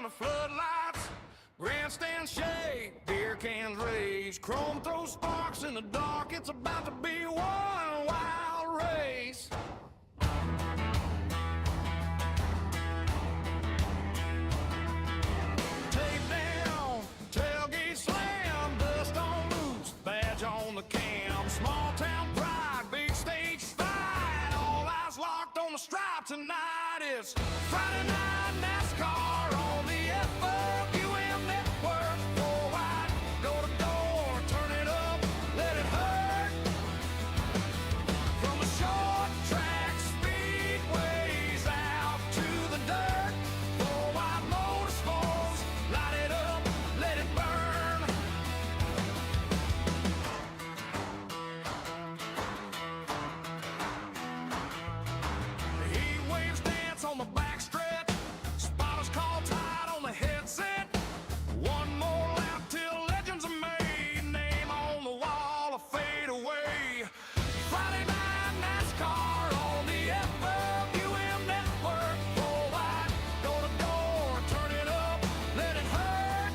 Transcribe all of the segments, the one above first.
the floodlights, grandstand shake, beer cans raise, chrome throws sparks in the dark. It's about to be one wild race. Tape down, tailgate slam, dust on boots, badge on the cam, small town pride, big stage fight, all eyes locked on the stripe. Tonight is Friday night NASCAR on the FWM network. FourWide, go to door, turn it up, let it hurt. From the short track speedways out to the dirt. FourWide Motorsports, light it up, let it burn. The heat waves dance on the backstretch, spotters call tied on the headset. One more lap till legends are made, name on the wall, a fade away. Friday night NASCAR on the FWM network. FourWide, go to door, turn it up, let it hurt.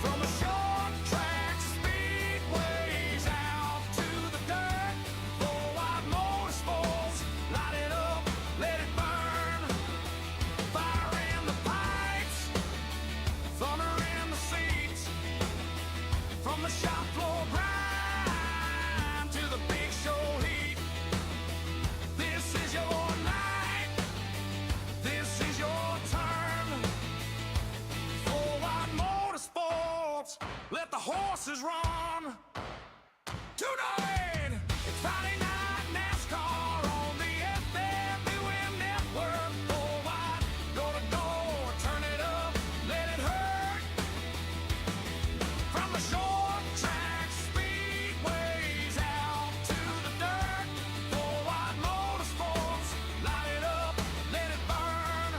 From the short track speedways out to the dirt. FourWide Motorsports, light it up, let it burn. Fire in the pipes, thunder in the seats. From the shop floor grind to the big show heat. This is your night, this is your turn. FourWide Motorsports, let the horses run. Tonight, it's Friday night NASCAR on the FWM network. FourWide, go to door, turn it up, let it hurt. From the short track speedways out to the dirt. FourWide Motorsports, light it up, let it burn.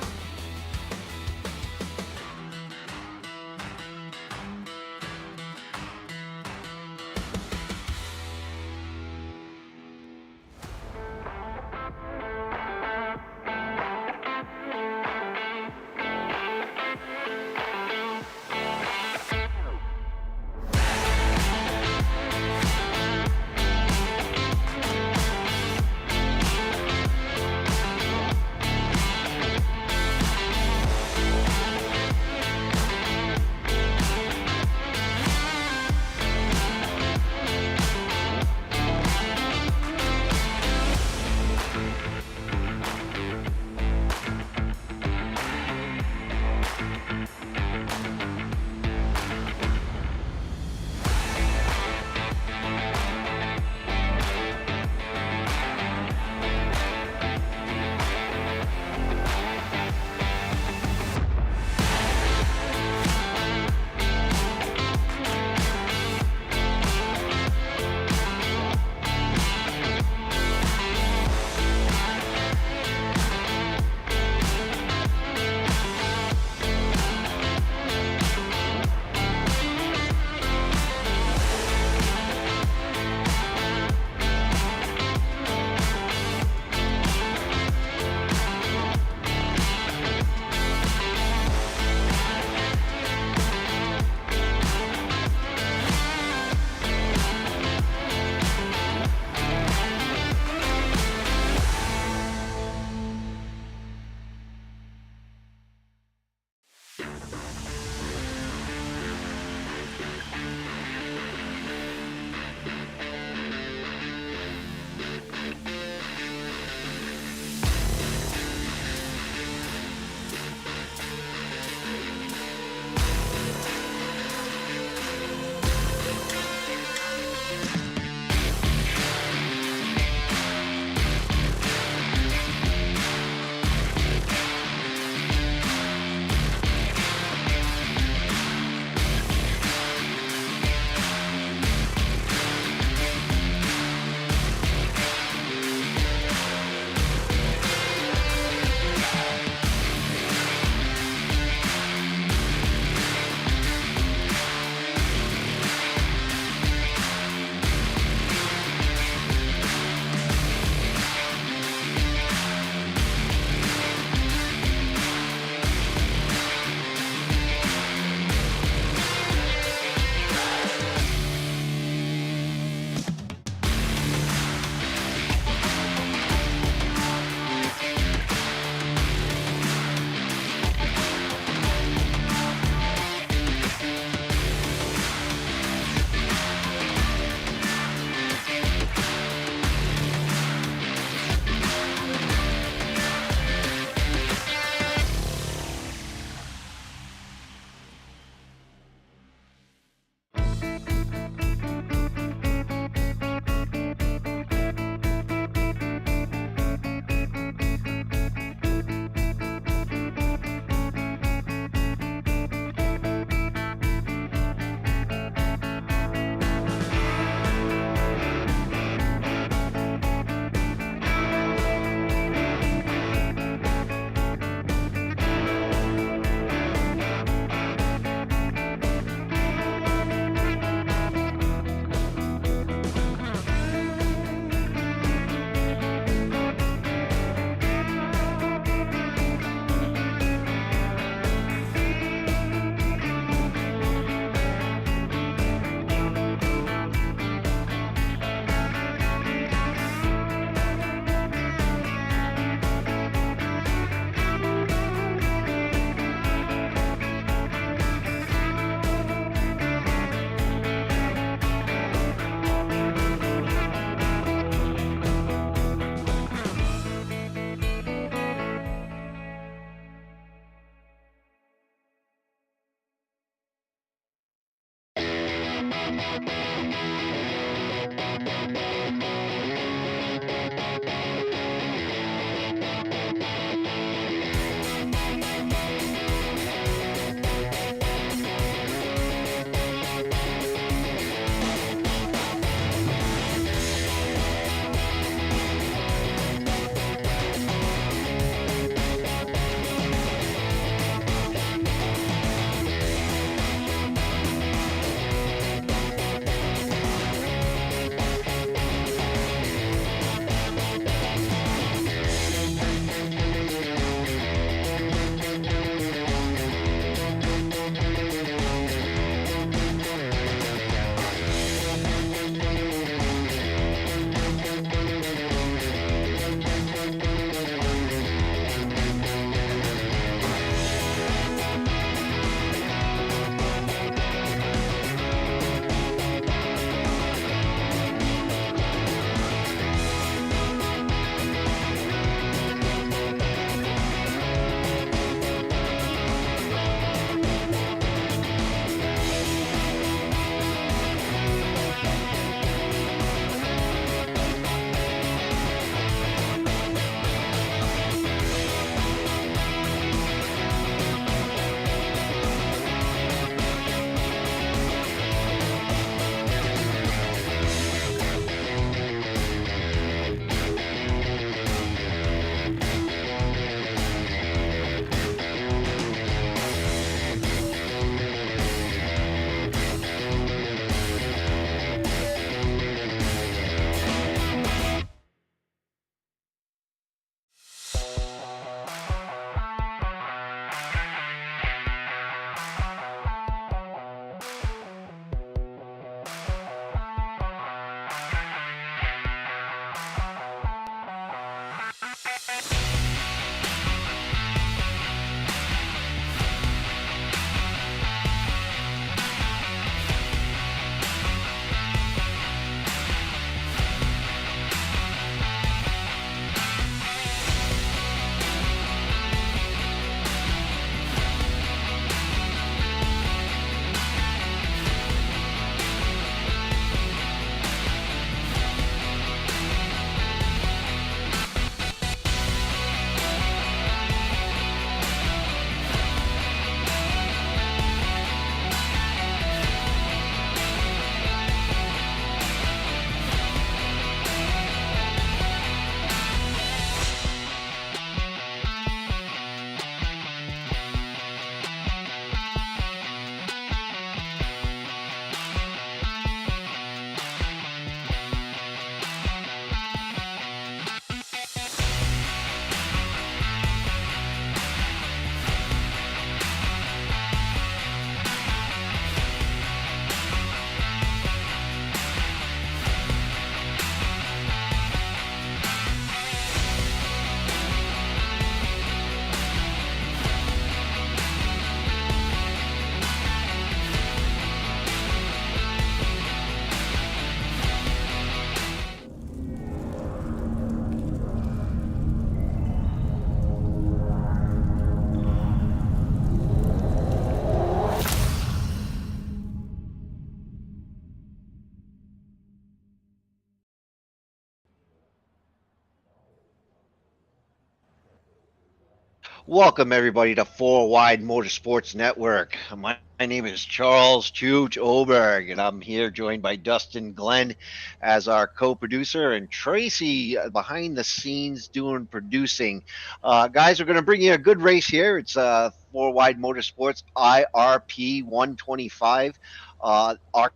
Welcome everybody to FourWide Motorsports Network. My name is Charles Chooch Oberg, and I'm here joined by Dustin Glenn as our co-producer and Tracy behind the scenes doing producing. Guys, we're going to bring you a good race here. It's FourWide Motorsports IRP 125 ARCA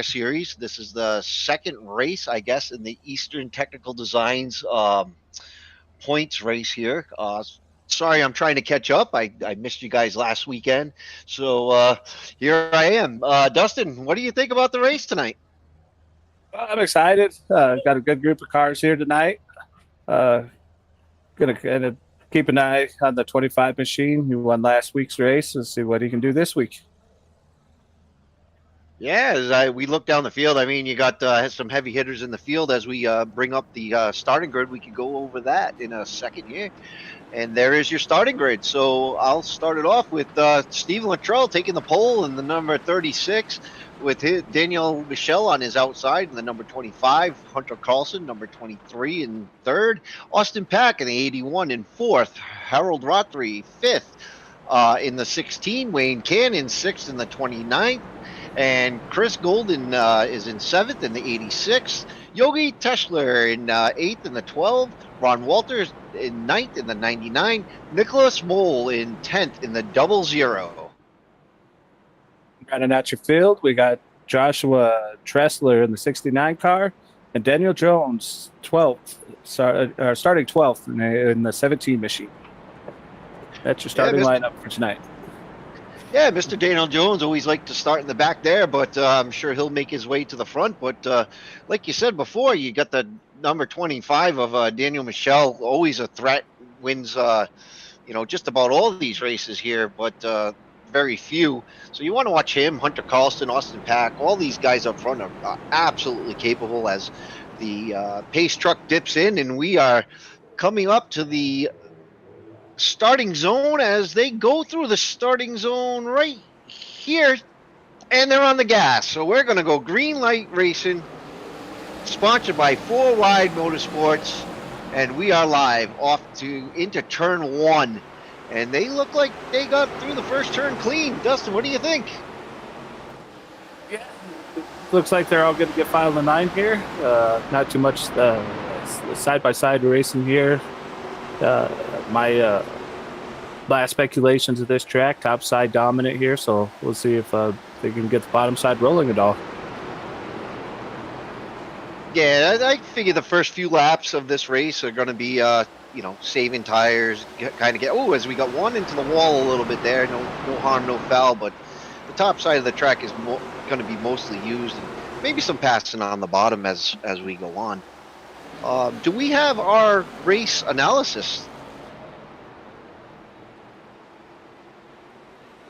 Series. This is the second race, I guess, in the Eastern Technical Designs points race here. Sorry, I'm trying to catch up. I missed you guys last weekend. So here I am. Dustin, what do you think about the race tonight? I'm excited. Got a good group of cars here tonight. Uh, gonna kind of keep an eye on the 25 machine who won last week's race and see what he can do this week. Yeah, we look down the field, I mean, you got some heavy hitters in the field. As we bring up the starting grid, we could go over that in a second here. And there is your starting grid. So I'll start it off with Steve Luttrell taking the pole in the number 36 with Daniel Michel on his outside in the number 25, Hunter Carlson, number 23 in third, Austin Pack in the 81 in fourth, Harold Rothery fifth. In the 16, Wayne Cannon sixth in the 29th, and Chris Golden is in seventh in the 86th. Yogi Teschler in eighth in the 12. Ron Walters in ninth in the 99. Nicholas Mole in 10th in the 00. Running out your field, we got Joshua Tressler in the 69 car and Daniel Jones 12th, starting 12th in the 17 machine. That's your starting lineup for tonight. Yeah, Mr. Daniel Jones always liked to start in the back there, but I'm sure he'll make his way to the front. But like you said before, you got the number 25 of Daniel Michel, always a threat, wins, just about all of these races here, but very few. So you want to watch him, Hunter Carlson, Austin Pack, all these guys up front are absolutely capable as the pace truck dips in, and we are coming up to the starting zone as they go through the starting zone right here, and they're on the gas. So we're going to go green light racing, sponsored by FourWide Motorsports, and we are live off into turn one, and they look like they got through the first turn clean. Dustin, what do you think? Yeah, looks like they're all going to get filed in line here. Not too much side-by-side racing here. My last speculations of this track, top side dominant here, so we'll see if they can get the bottom side rolling at all. Yeah, I figure the first few laps of this race are going to be, saving tires, as we got one into the wall a little bit there, no harm, no foul, but the top side of the track is going to be mostly used, and maybe some passing on the bottom as we go on. Do we have our race analysis?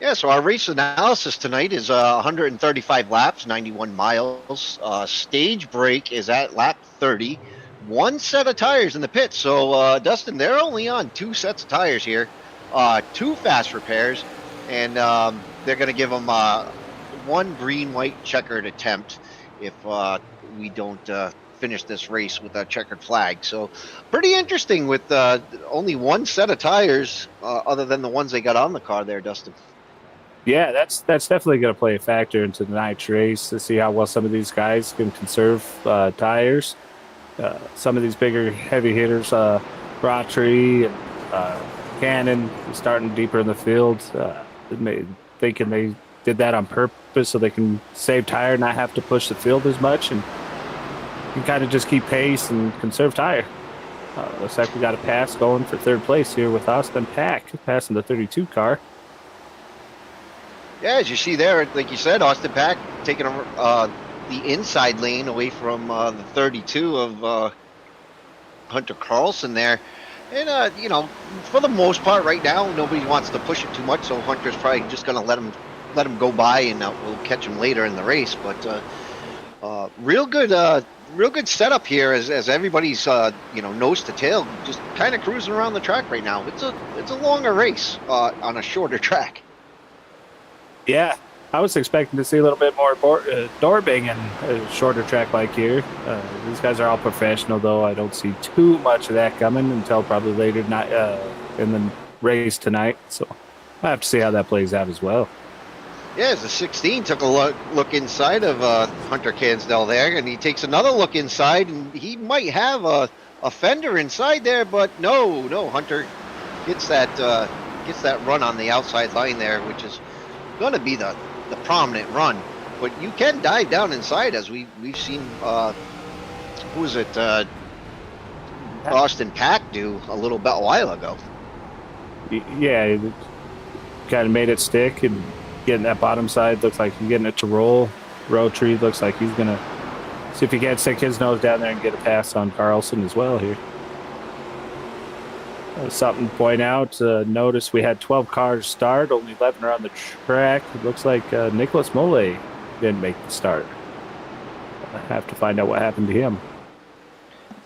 Yeah, so our race analysis tonight is 135 laps, 91 miles. Stage break is at lap 30. One set of tires in the pit. So, Dustin, they're only on two sets of tires here. Two fast repairs, and they're going to give them one green-white checkered attempt if we don't finish this race with a checkered flag. So pretty interesting with only one set of tires other than the ones they got on the car there, Dustin. Yeah, that's definitely going to play a factor into tonight's race to see how well some of these guys can conserve tires. Some of these bigger heavy hitters, Rothery and Cannon, starting deeper in the field, thinking they did that on purpose so they can save tire, not have to push the field as much, and you can kind of just keep pace and conserve tire. Looks like we got a pass going for third place here with Austin Pack passing the 32 car. Yeah, as you see there, like you said, Austin Pack taking the inside lane away from the 32 of Hunter Carlson there. And, for the most part right now, nobody wants to push it too much, so Hunter's probably just going to let him go by, and we'll catch him later in the race. But real good setup here as everybody's, nose to tail, just kind of cruising around the track right now. It's a longer race on a shorter track. Yeah, I was expecting to see a little bit more door banging a shorter track like here. These guys are all professional, though. I don't see too much of that coming until probably later, not in the race tonight. So I have to see how that plays out as well. Yeah, as the 16 took a look inside of Hunter Cansdell there, and he takes another look inside, and he might have a fender inside there, but no, Hunter gets that run on the outside line there, which is going to be the prominent run. But you can dive down inside, as we've seen. Who was it? Austin Pack do a while ago. Yeah, kind of made it stick, and getting that bottom side looks like he's getting it to roll. Rotary looks like he's gonna see if he can't stick his nose down there and get a pass on Carlson as well here. Something to point out, notice we had 12 cars start, only 11 are on the track. It looks like Nicholas Mole didn't make the start. I have to find out what happened to him.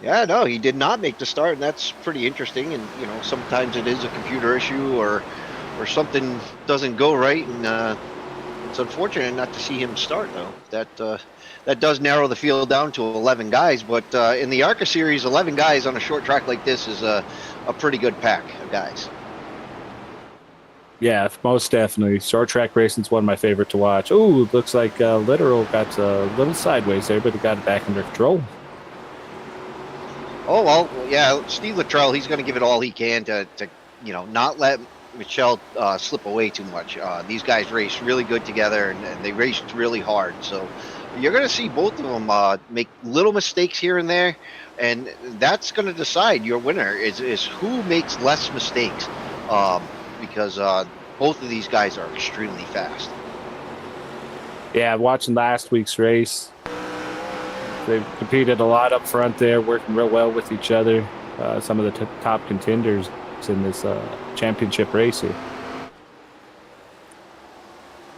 Yeah, no, he did not make the start, and that's pretty interesting. And sometimes it is a computer issue or something doesn't go right, and it's unfortunate not to see him start though. That does narrow the field down to 11 guys, but in the ARCA Series, 11 guys on a short track like this is a pretty good pack of guys. Yeah, most definitely. Short track racing's one of my favorite to watch. Ooh, looks like Literal got a little sideways there, but he got it back under control. Oh, well, yeah, Steve Luttrell, he's going to give it all he can to not let Michelle slip away too much. These guys race really good together, and they raced really hard. So you're going to see both of them make little mistakes here and there, and that's going to decide your winner is who makes less mistakes, because both of these guys are extremely fast. Yeah, watching last week's race, they've competed a lot up front there, working real well with each other. Some of the top contenders in this championship race here.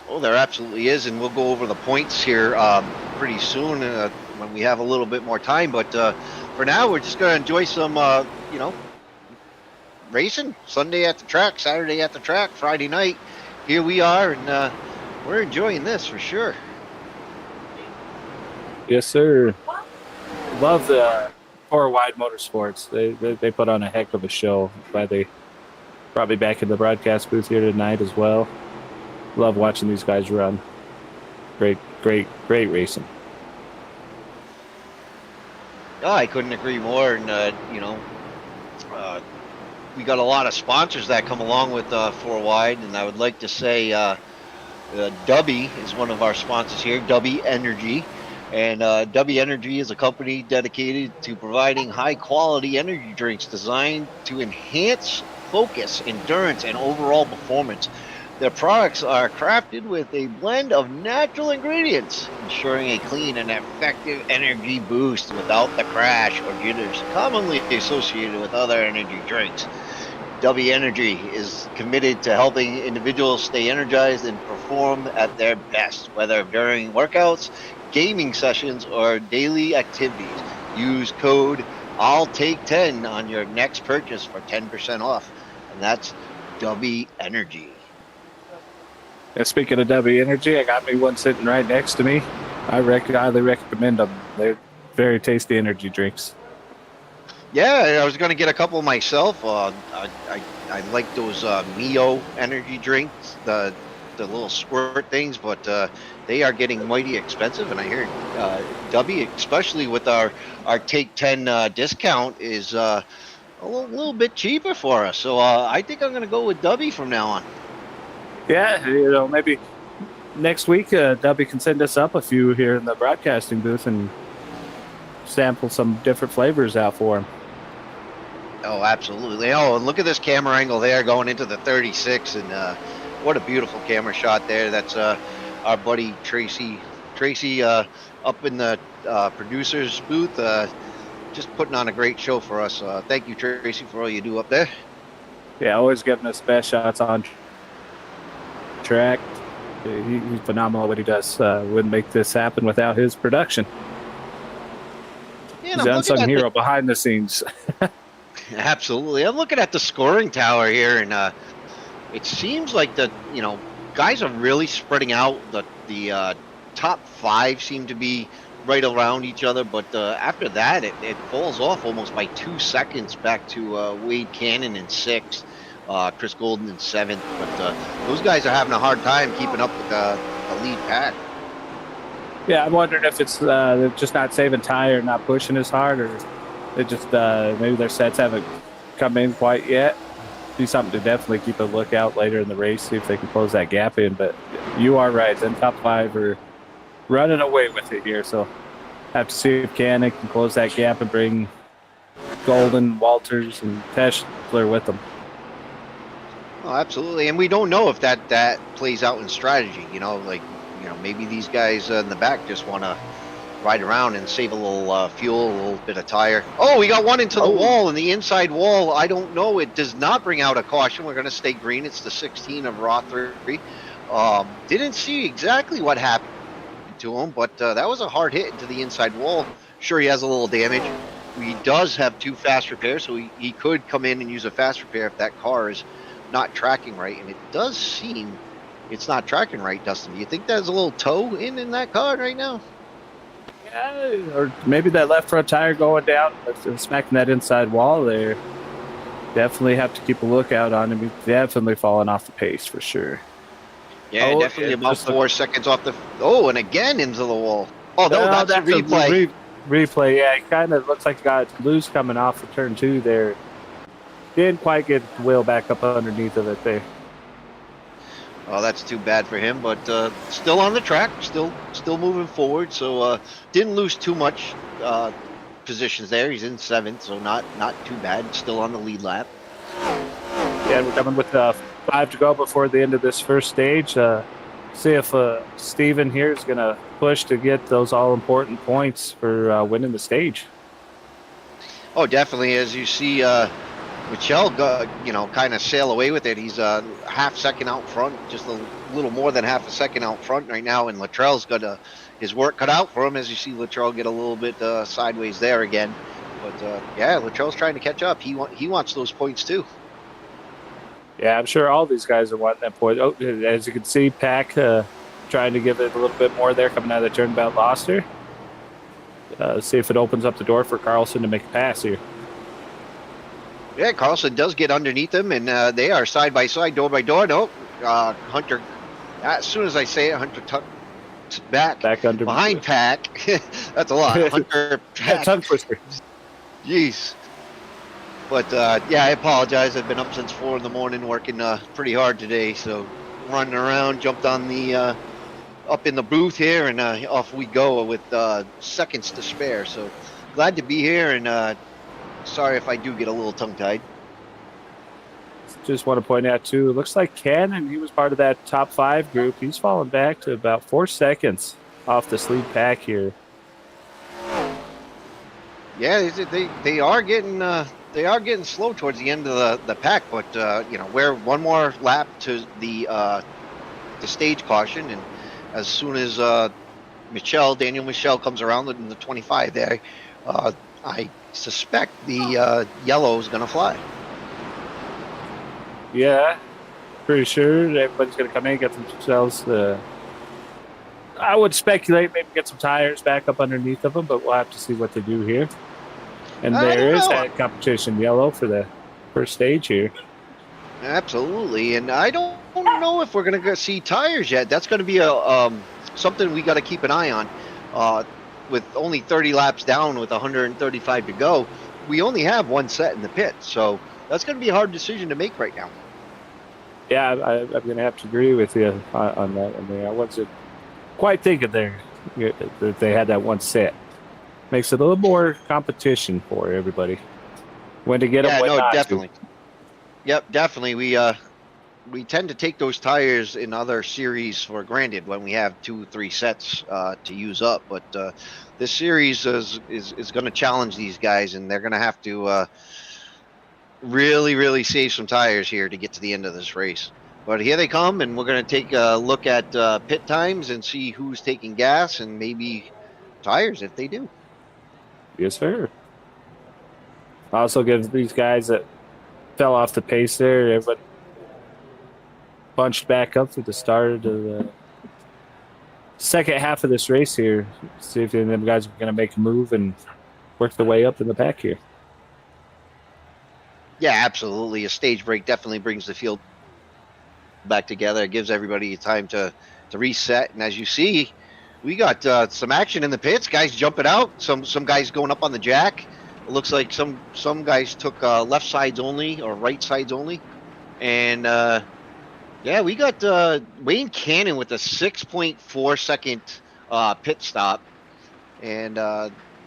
Oh, there absolutely is, and we'll go over the points here pretty soon when we have a little bit more time. But for now, we're just going to enjoy some, racing. Sunday at the track, Saturday at the track, Friday night. Here we are, and we're enjoying this for sure. Yes, sir. Love the FourWide Motorsports. They put on a heck of a show. Glad they brought me back in the broadcast booth here tonight as well. Love watching these guys run. Great racing. Oh, I couldn't agree more. And we got a lot of sponsors that come along with FourWide, and I would like to say Dubby is one of our sponsors here. Dubby Energy. And Dubby Energy is a company dedicated to providing high-quality energy drinks designed to enhance focus, endurance, and overall performance. Their products are crafted with a blend of natural ingredients, ensuring a clean and effective energy boost without the crash or jitters commonly associated with other energy drinks. Dubby Energy is committed to helping individuals stay energized and perform at their best, whether during workouts, gaming sessions, or daily activities. Use code I'llTake10 on your next purchase for 10% off, and that's Dubby Energy. And speaking of Dubby Energy, I got me one sitting right next to me. I highly recommend them. They're very tasty energy drinks. Yeah, I was going to get a couple myself. I like those Mio energy drinks, the little squirt things, but they are getting mighty expensive, and I hear Dubby, especially with our Take 10 discount, is a little bit cheaper for us. So I think I'm going to go with Dubby from now on. Yeah, maybe next week Dubby can send us up a few here in the broadcasting booth and sample some different flavors out for him. Oh, absolutely. Oh, and look at this camera angle there going into the 36, and what a beautiful camera shot there. That's our buddy Tracy up in the producer's booth, just putting on a great show for us. Thank you, Tracy, for all you do up there. Yeah, always giving us best shots on track. He's phenomenal at what he does. Wouldn't make this happen without his production. Yeah, he's an unsung hero behind the scenes. Absolutely. I'm looking at the scoring tower here, and it seems like guys are really spreading out. The top five seem to be right around each other, but after that, it falls off almost by 2 seconds back to Wade Cannon in sixth. Chris Golden in 7th. But those guys are having a hard time keeping up with the lead pack. Yeah, I'm wondering if it's they're just not saving tire, not pushing as hard, or they just maybe their sets haven't come in quite yet. Be something to definitely keep a lookout later in the race, see if they can close that gap in. But you are right, then top 5 are running away with it here, so have to see if Cannon can close that gap and bring Golden, Walters, and Teschler with them. Oh, absolutely, and we don't know if that plays out in strategy. Maybe these guys in the back just want to ride around and save a little fuel, a little bit of tire. Oh, we got one into the wall, and the inside wall, I don't know. It does not bring out a caution. We're going to stay green. It's the 16 of Raw 3. Didn't see exactly what happened to him, but that was a hard hit into the inside wall. Sure, he has a little damage. He does have 2 fast repairs, so he could come in and use a fast repair if that car is not tracking right, and it does seem it's not tracking right, Dustin. Do you think there's a little toe in that car right now? Yeah, or maybe that left front tire going down, smacking that inside wall there. Definitely have to keep a lookout on him. He's definitely falling off the pace for sure. Yeah, definitely about 4 seconds off the. Oh, and again into the wall. Oh, no, that's a replay. Replay, yeah. It kind of looks like he got loose coming off of turn 2 there. Didn't quite get the wheel back up underneath of it there. Oh, that's too bad for him, but still on the track, still moving forward. So didn't lose too much positions there. He's in 7th, so not too bad. Still on the lead lap. Yeah, we're coming with 5 to go before the end of this first stage. See if Steven here is going to push to get those all-important points for winning the stage. Oh, definitely. As you see, Michel, kind of sail away with it. He's a half second out front, just a little more than half a second out front right now, and Luttrell's got his work cut out for him. As you see, Luttrell get a little bit sideways there again. But yeah, Luttrell's trying to catch up. He wants those points too. Yeah, I'm sure all these guys are wanting that point. Oh, as you can see, Pack trying to give it a little bit more there coming out of the turnabout. Lost her. See if it opens up the door for Carlson to make a pass here. Yeah, Carlson does get underneath him, and they are side by side, door by door. No, Hunter, as soon as I say it, Hunter tucks back under behind Pack. That's a lot. Hunter, Pack. Tongue twister. Jeez. But yeah, I apologize. I've been up since 4 in the morning working pretty hard today. So running around, jumped on the up in the booth here, and off we go with seconds to spare. So glad to be here, and sorry if I do get a little tongue-tied. Just want to point out, too, it looks like Cannon, he was part of that top 5 group. He's fallen back to about 4 seconds off this lead pack here. Yeah, they are getting slow towards the end of the pack, but we're one more lap to the stage caution, and as soon as Daniel Michel comes around in the 25 there, I suspect the yellow is going to fly. Yeah, pretty sure everybody's going to come in and get themselves I would speculate maybe get some tires back up underneath of them, but we'll have to see what they do here. And there is that competition yellow for the first stage here. Absolutely, and I don't know if we're going to see tires yet. That's going to be something we got to keep an eye on. With only 30 laps down with 135 to go, we only have one set in the pit, so that's going to be a hard decision to make right now. Yeah, I'm going to have to agree with you on that. I mean, I wasn't quite thinking there that they had that one set. Makes it a little more competition for everybody. When to get them, when not definitely. to. Yep, definitely. We tend to take those tires in other series for granted when we have 2-3 sets to use up, but this series is going to challenge these guys, and they're going to have to really save some tires here to get to the end of this race. But here they come, and we're going to take a look at pit times and see who's taking gas and maybe tires if they do. Yes, sir. Also give these guys that fell off the pace there, everybody bunched back up for the start of the second half of this race here. See if any of them guys are going to make a move and work their way up in the pack here. Yeah, absolutely. A stage break definitely brings the field back together. It gives everybody time to reset. And as you see, we got some action in the pits. Guys jumping out. Some guys going up on the jack. It looks like some guys took left sides only or right sides only. And yeah, we got Wayne Cannon with a 6.4 second pit stop. And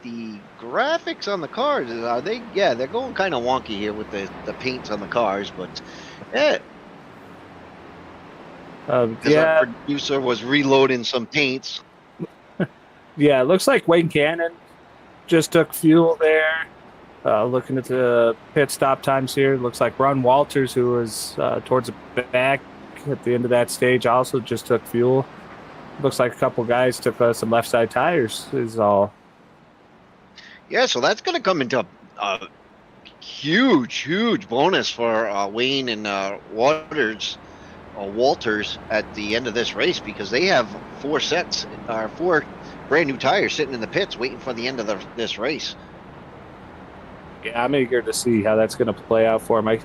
the graphics on the cars are they? Yeah, they're going kind of wonky here with the paints on the cars, but yeah, because our Yeah, producer was reloading some paints. yeah. It looks like Wayne Cannon just took fuel there. Looking at the pit stop times here, looks like Ron Walters, who was towards the back at the end of that stage, also just took fuel. Looks like a couple guys took some left side tires. Is all. Yeah, so that's going to come into a huge bonus for Wayne and Walters at the end of this race because they have four brand new tires sitting in the pits waiting for the end of this race. Yeah, I'm eager to see how that's going to play out for him. I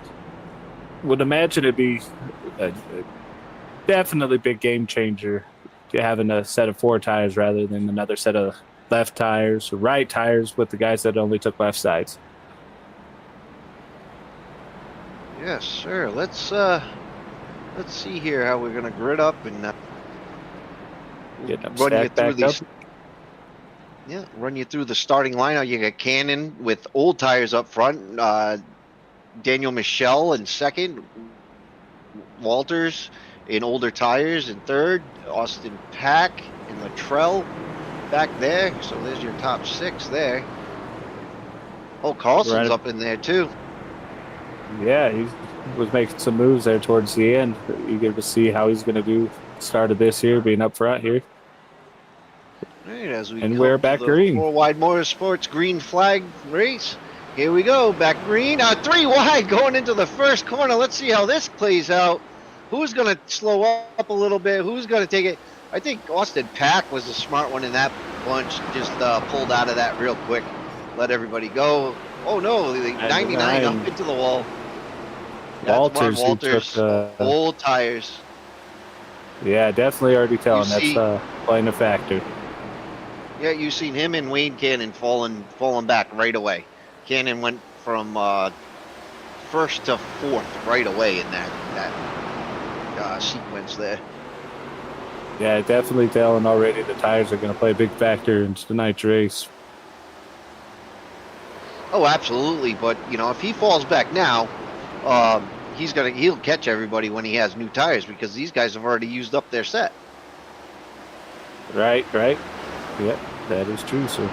would imagine it'd be a definitely big game changer to having a set of 4 tires rather than another set of left tires or right tires with the guys that only took left sides. Yes, sir. Let's see here how we're going to grid up and run you through these. Yeah, run you through the starting lineup. You got Cannon with old tires up front. Daniel Michelle in second. Walters in older tires in third. Austin Pack and Luttrell back there. So there's your top 6 there. Oh, Carlson's up in there too. Yeah, he was making some moves there towards the end. Eager to see how he's going to do started this year, being up front here. Right, as we and we're back green. FourWide Motorsports green flag race. Here we go, back green. 3 wide going into the first corner. Let's see how this plays out. Who's going to slow up a little bit? Who's going to take it? I think Austin Pack was the smart one in that bunch. Just pulled out of that real quick. Let everybody go. Oh no, the 99 up into the wall. Walters took old tires. Yeah, definitely already telling that's playing a factor. Yeah, you've seen him and Wayne Cannon falling back right away. Cannon went from first to fourth right away in that sequence there. Yeah, definitely telling already the tires are going to play a big factor in tonight's race. Oh, absolutely. But if he falls back now, he'll catch everybody when he has new tires because these guys have already used up their set. Right. Yep, that is true, sir.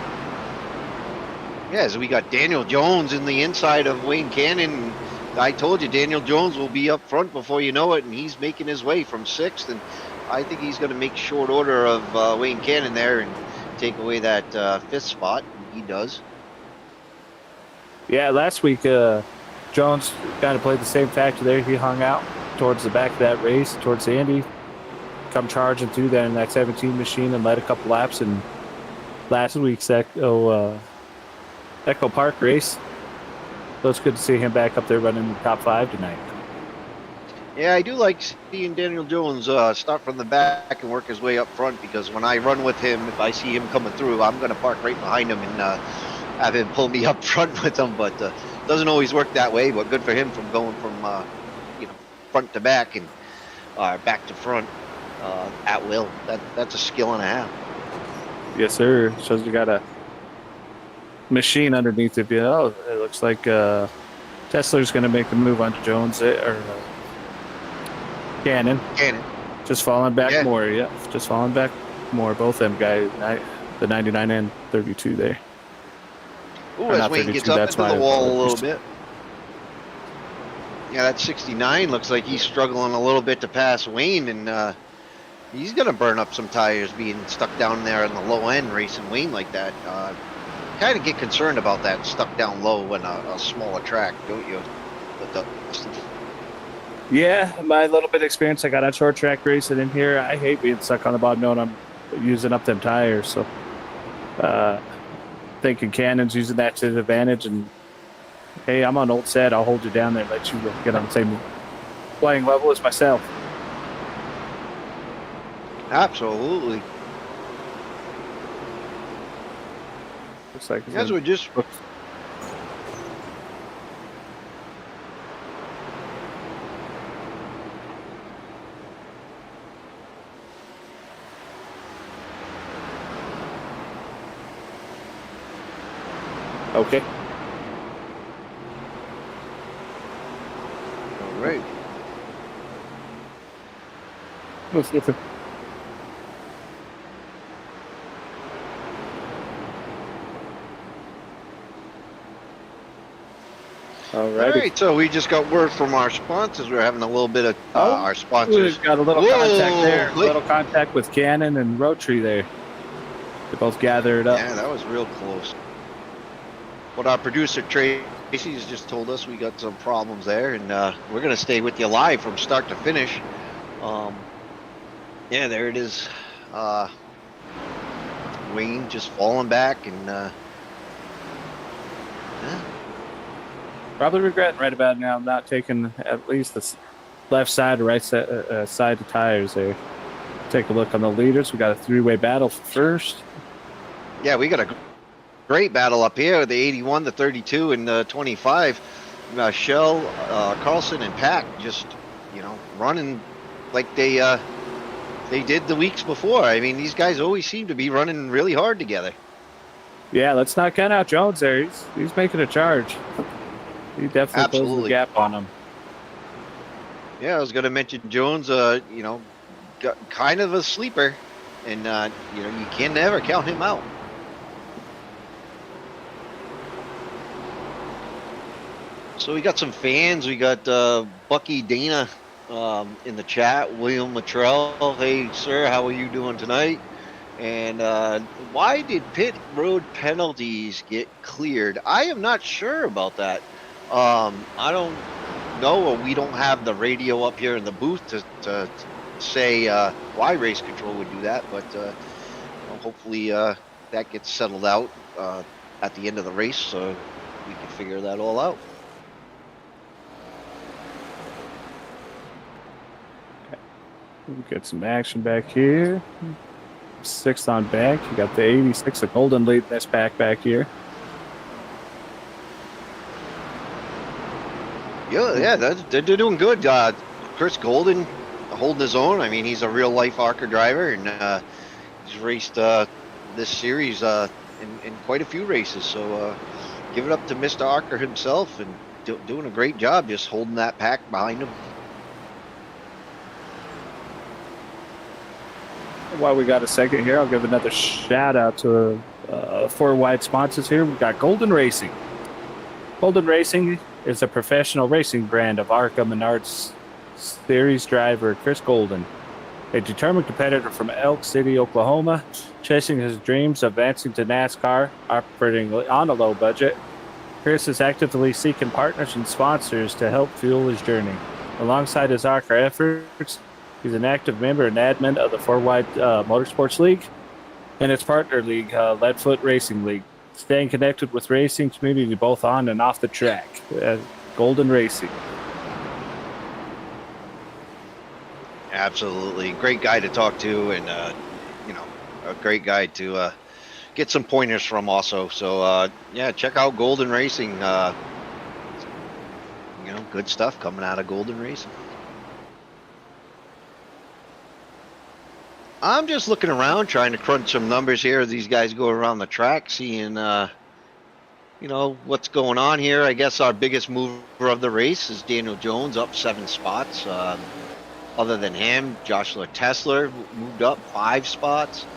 Yeah, so we got Daniel Jones in the inside of Wayne Cannon. I told you Daniel Jones will be up front before you know it, and he's making his way from 6th, and I think he's going to make short order of Wayne Cannon there and take away that 5th spot. He does. Yeah, last week Jones kind of played the same factor there. He hung out towards the back of that race, towards the Indy, come charging through there in that 17 machine and led a couple laps in last week's Echo Park race. So it's good to see him back up there running the top 5 tonight. Yeah, I do like seeing Daniel Jones start from the back and work his way up front because when I run with him, if I see him coming through, I'm going to park right behind him and have him pull me up front with him. But doesn't always work that way. But good for him from going from front to back and back to front at will. That's a skill and a half. Yes, sir. Shows you got a machine underneath of you. Oh, it looks like Tesla's going to make the move onto Jones or Cannon. Just falling back more. Yeah, just falling back more. Both them guys, the 99 and 32 there. Ooh, as Wayne gets up into the wall a little bit. Yeah, that 69 looks like he's struggling a little bit to pass Wayne, and he's going to burn up some tires being stuck down there in the low end racing Wayne like that. Kind of get concerned about that stuck down low in a smaller track, don't you? Yeah, my little bit of experience I got on short track racing in here, I hate being stuck on the bottom knowing I'm using up them tires. So thinking Cannon's using that to his advantage and hey, I'm on old set. I'll hold you down there and let you get on the same playing level as myself. Absolutely. Looks like it's As gonna- we just okay. all right. All Alrighty. right, so we just got word from our sponsors. We're having a little bit of our sponsors. We've got a little Whoa, contact there. A wait. little contact with Cannon and Rotary there. They both gathered up. Yeah, that was real close. What our producer Tracy's just told us, we got some problems there, and we're gonna stay with you live from start to finish. Yeah, there it is. Wayne just falling back, and yeah. Probably regretting right about now not taking at least the left side or right side of tires there. Take a look on the leaders. We got a three-way battle for first. Yeah, we got a great battle up here. The 81, the 32, and the 25. Shell, Carlson, and Pack just, running like they did the weeks before. I mean, these guys always seem to be running really hard together. Yeah, let's not count out Jones there. He's making a charge. He definitely closed the gap on him. Yeah, I was going to mention Jones, got kind of a sleeper, and, you can never count him out. So we got some fans. We got Bucky Dana in the chat. William Luttrell. Hey, sir, how are you doing tonight? And why did pit road penalties get cleared? I am not sure about that. I don't know, or we don't have the radio up here in the booth to say why race control would do that, but hopefully that gets settled out at the end of the race, so we can figure that all out. We'll get some action back here. 6th on back. You got the 86, a golden lead in this pack back here. Yeah, they're doing good. Chris Golden holding his own. I mean, he's a real life ARCA driver, and he's raced this series in quite a few races. So give it up to Mr. ARCA himself, and doing a great job just holding that pack behind him. While we got a second here, I'll give another shout out to FourWide sponsors here. We've got Golden Racing. Golden Racing is a professional racing brand of ARCA Menards Series driver Chris Golden, a determined competitor from Elk City, Oklahoma, chasing his dreams of advancing to NASCAR, operating on a low budget. Chris is actively seeking partners and sponsors to help fuel his journey. Alongside his ARCA efforts, he's an active member and admin of the FourWide Motorsports League and its partner league, Leadfoot Racing League, staying connected with racing community both on and off the track. Golden Racing. Absolutely. Great guy to talk to, and, a great guy to get some pointers from also. So, yeah, check out Golden Racing. Good stuff coming out of Golden Racing. I'm just looking around, trying to crunch some numbers here as these guys go around the track, seeing, what's going on here. I guess our biggest mover of the race is Daniel Jones, up 7 spots. Other than him, Joshua Tesler moved up 5 spots.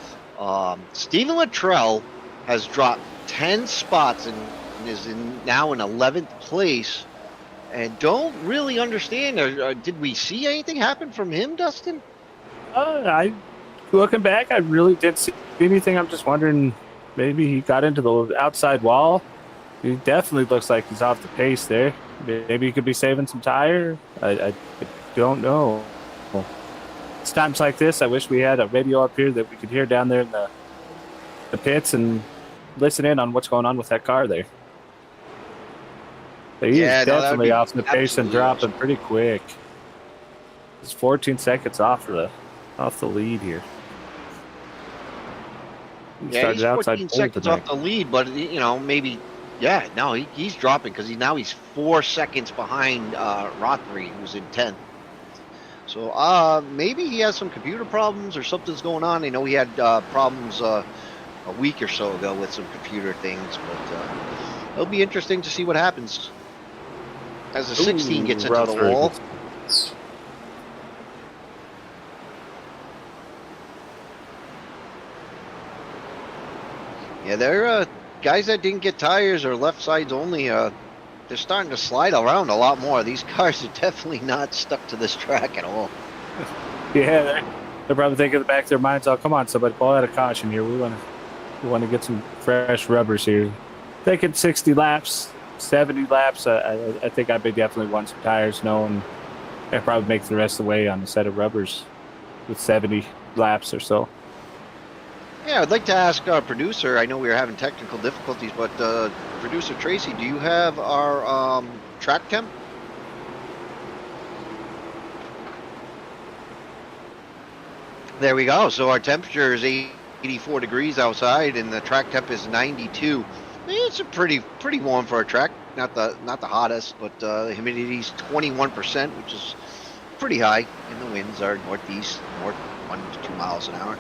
Stephen Luttrell has dropped 10 spots and is now in 11th place. And don't really understand. Did we see anything happen from him, Dustin? Looking back, I really didn't see anything. I'm just wondering, maybe he got into the outside wall. He definitely looks like he's off the pace there. Maybe he could be saving some tire. I don't know. It's times like this, I wish we had a radio up here that we could hear down there in the pits and listen in on what's going on with that car there. He's Yeah, no, that would definitely be off the pace and absolutely dropping awesome. pretty quick. He's 14 seconds off the lead here. He Yeah, he's started outside 14 pole seconds off tonight. the lead, but you know, maybe, yeah, no, he's dropping because he's 4 seconds behind Rothery, who's in 10th. So maybe he has some computer problems or something's going on. I know he had problems a week or so ago with some computer things, but it'll be interesting to see what happens as the 16 gets into the Rothberg wall. Yeah, they're guys that didn't get tires or left sides only. They're starting to slide around a lot more. These cars are definitely not stuck to this track at all. Yeah, they're probably thinking in the back of their minds, "Oh, come on, somebody, pull out a caution here. We want to get some fresh rubbers here." Thinking 60 laps, 70 laps. I think I may definitely want some tires, knowing I probably make the rest of the way on a set of rubbers with 70 laps or so. Yeah, I'd like to ask our producer. I know we were having technical difficulties, but producer Tracy, do you have our track temp? There we go. So our temperature is 84 degrees outside, and the track temp is 92. It's a pretty warm for a track. Not the hottest, but the humidity's 21%, which is pretty high. And the winds are north 1 to 2 miles an hour.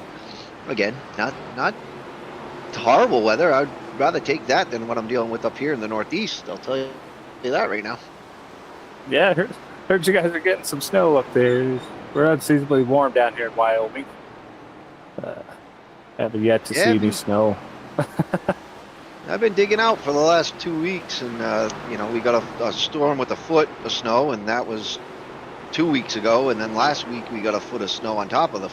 Again, not horrible weather. I'd rather take that than what I'm dealing with up here in the Northeast. I'll tell you that right now. Yeah, heard you guys are getting some snow up there. We're unseasonably warm down here in Wyoming. Haven't yet to see any snow. I've been digging out for the last 2 weeks, and you know, we got a storm with a foot of snow, and that was 2 weeks ago. And then last week we got a foot of snow on top of the.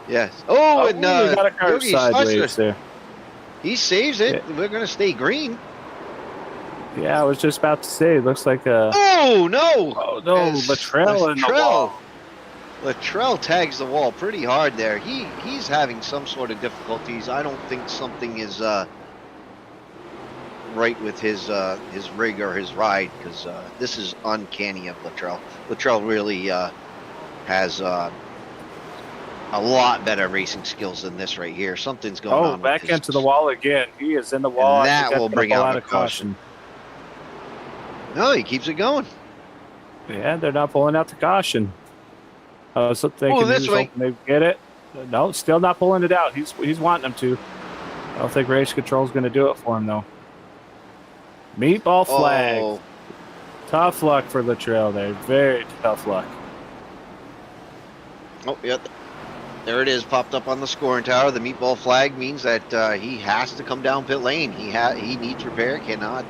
Yes. Oh, and we got a car Yogi sideways there. He saves it. Yeah. We're gonna stay green. Yeah, I was just about to say. It looks like a. Oh no! Oh no, Latrell in the wall. Latrell tags the wall pretty hard there. He's having some sort of difficulties. I don't think something is right with his rig or his ride, because this is uncanny of Latrell. Latrell really has a lot better racing skills than this right here. Something's going on. Oh, back into the wall again. He is in the wall. And that will bring out a caution. No, he keeps it going. Yeah, they're not pulling out the caution. I was thinking this way. Maybe get it. No, still not pulling it out. He's wanting them to. I don't think race control's going to do it for him though. Meatball flag. Oh. Tough luck for Latrell there. Very tough luck. Oh, yep. There it is, popped up on the scoring tower. The meatball flag means that he has to come down pit lane. He needs repair. Cannot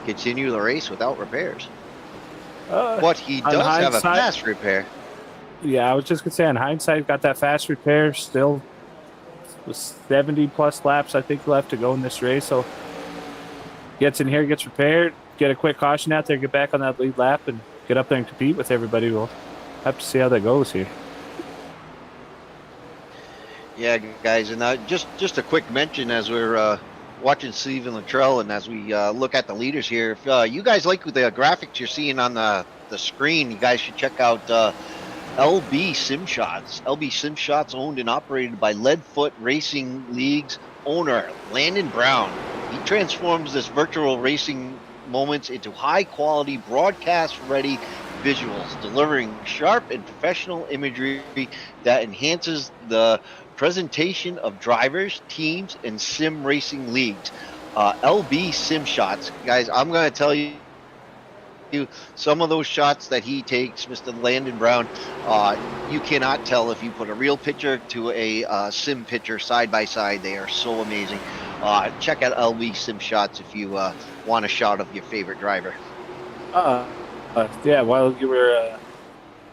continue the race without repairs. But he does have a fast repair. Yeah, I was just gonna say, on hindsight, got that fast repair. Still, with 70 plus laps, I think, left to go in this race. So gets in here, gets repaired, get a quick caution out there, get back on that lead lap, and get up there and compete with everybody. We'll have to see how that goes here. Yeah, guys, and just a quick mention as we're watching Steven Latrell, and as we look at the leaders here. If you guys like the graphics you're seeing on the screen, you guys should check out LB Sim Shots. LB Sim Shots, owned and operated by Leadfoot Racing League's owner, Landon Brown. He transforms this virtual racing moments into high-quality, broadcast-ready visuals, delivering sharp and professional imagery that enhances the presentation of drivers, teams, and sim racing leagues. LB Sim Shots. Guys, I'm going to tell you some of those shots that he takes, Mr. Landon Brown, you cannot tell if you put a real picture to a sim picture side by side. They are so amazing. Check out LB Sim Shots if you want a shot of your favorite driver. Yeah, while you were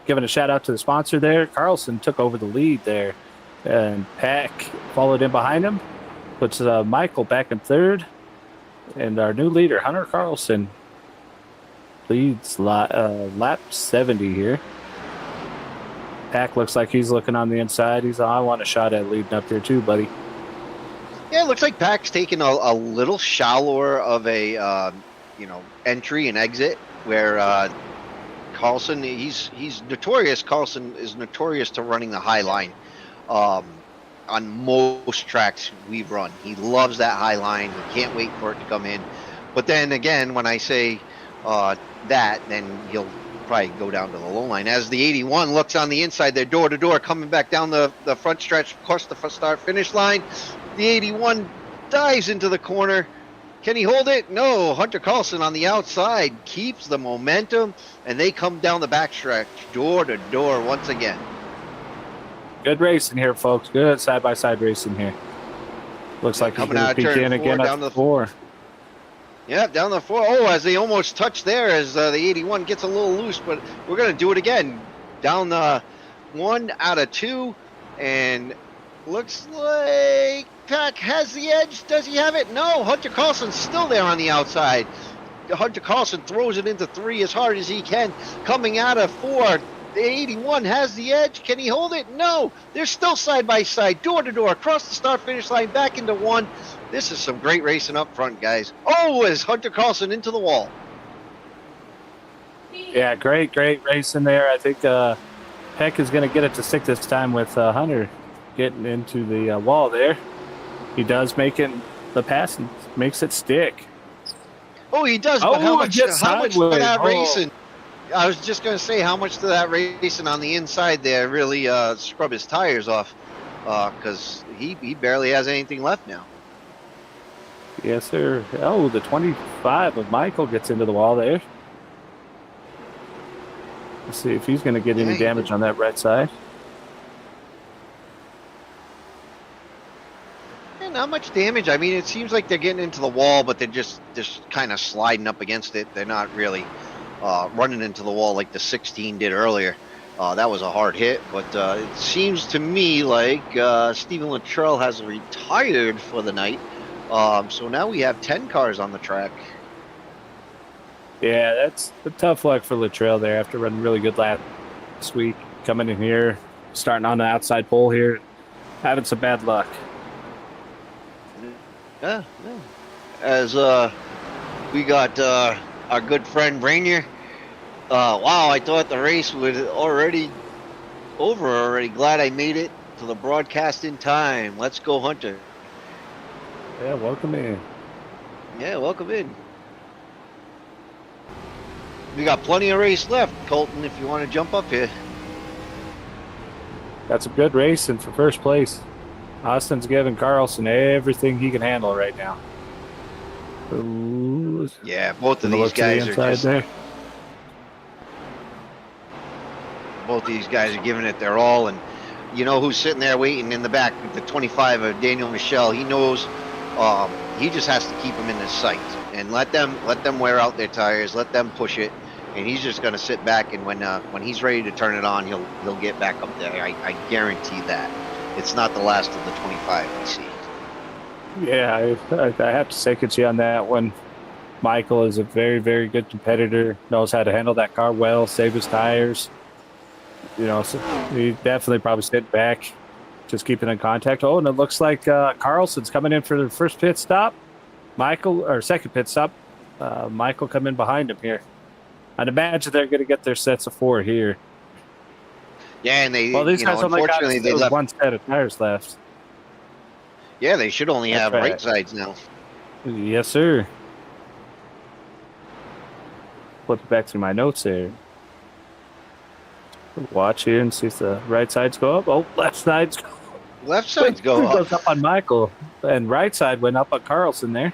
giving a shout out to the sponsor there, Carlson took over the lead there, and Pack followed in behind him, puts Michael back in third, and our new leader, Hunter Carlson, leads lap 70 here. Pack looks like he's looking on the inside. He's I want a shot at leading up there too, buddy. Yeah, it looks like Pack's taking a little shallower of a entry and exit where Carlson, he's notorious. Carlson is notorious to running the high line. On most tracks we've run, he loves that high line. He can't wait for it to come in. But then again, when I say that, then he'll probably go down to the low line. As the 81 looks on the inside, they're door to door, coming back down the front stretch, across the start finish line. The 81 dives into the corner. Can he hold it? No. Hunter Carlson on the outside keeps the momentum, and they come down the backstretch, door to door once again. Good racing here, folks. Good side-by-side racing here. Looks like coming out of turn begin 4 again down at to the 4. Yeah, down the 4. Oh, as they almost touch there, as the 81 gets a little loose, but we're going to do it again. Down the 1 out of 2, and looks like Pack has the edge. Does he have it? No, Hunter Carlson's still there on the outside. Hunter Carlson throws it into 3 as hard as he can. Coming out of 4, the 81 has the edge. Can he hold it? No. They're still side by side, door to door, across the start finish line, back into 1. This is some great racing up front, guys. Oh, is Hunter Carlson into the wall? Yeah, great racing there. I think Peck is going to get it to stick this time with Hunter getting into the wall there. He does making the pass and makes it stick. Oh, he does. But how much to that Oh. racing? I was just going to say, how much to that racing on the inside there really scrub his tires off, because he barely has anything left now. Yes, sir. Oh, the 25 of Michael gets into the wall there. Let's see if he's going to get any damage on that right side. Yeah, not much damage. I mean, it seems like they're getting into the wall, but they're just kind of sliding up against it. They're not really running into the wall like the 16 did earlier. That was a hard hit, but it seems to me like Stephen Luttrell has retired for the night. So now we have 10 cars on the track. Yeah, that's a tough luck for Luttrell there after running really good last week. Coming in here, starting on the outside pole here, having some bad luck. Yeah. As we got our good friend Rainier. Wow, I thought the race was already over already. Glad I made it to the broadcast in time. Let's go, Hunter. Yeah, welcome in. Yeah, welcome in. We got plenty of race left, Colton, if you want to jump up here. Got some good racing for first place. Austin's giving Carlson everything he can handle right now. Ooh. Yeah, both of these guys are just, there. both of these guys are giving it their all, and you know who's sitting there waiting in the back, the 25 of Daniel Michel. He knows he just has to keep them in his sight and let them wear out their tires, let them push it, and he's just going to sit back, and when he's ready to turn it on, he'll get back up there. I guarantee that. It's not the last of the 25 we see. Yeah, I have to second you on that one. Michael is a very, very good competitor, knows how to handle that car well, save his tires. You know, so he definitely probably stayed back, just keeping in contact. Oh, and it looks like Carlson's coming in for the first pit stop. Second pit stop. Michael coming behind him here. I'd imagine they're going to get their sets of 4 here. Yeah, and these guys only got one set of tires left. Yeah, they should only have right sides now. Yes, sir. Flip it back through my notes there. Watch here and see if the right sides go up. Oh, left sides go up. Left sides go up. Goes up on Michael, and right side went up on Carlson there.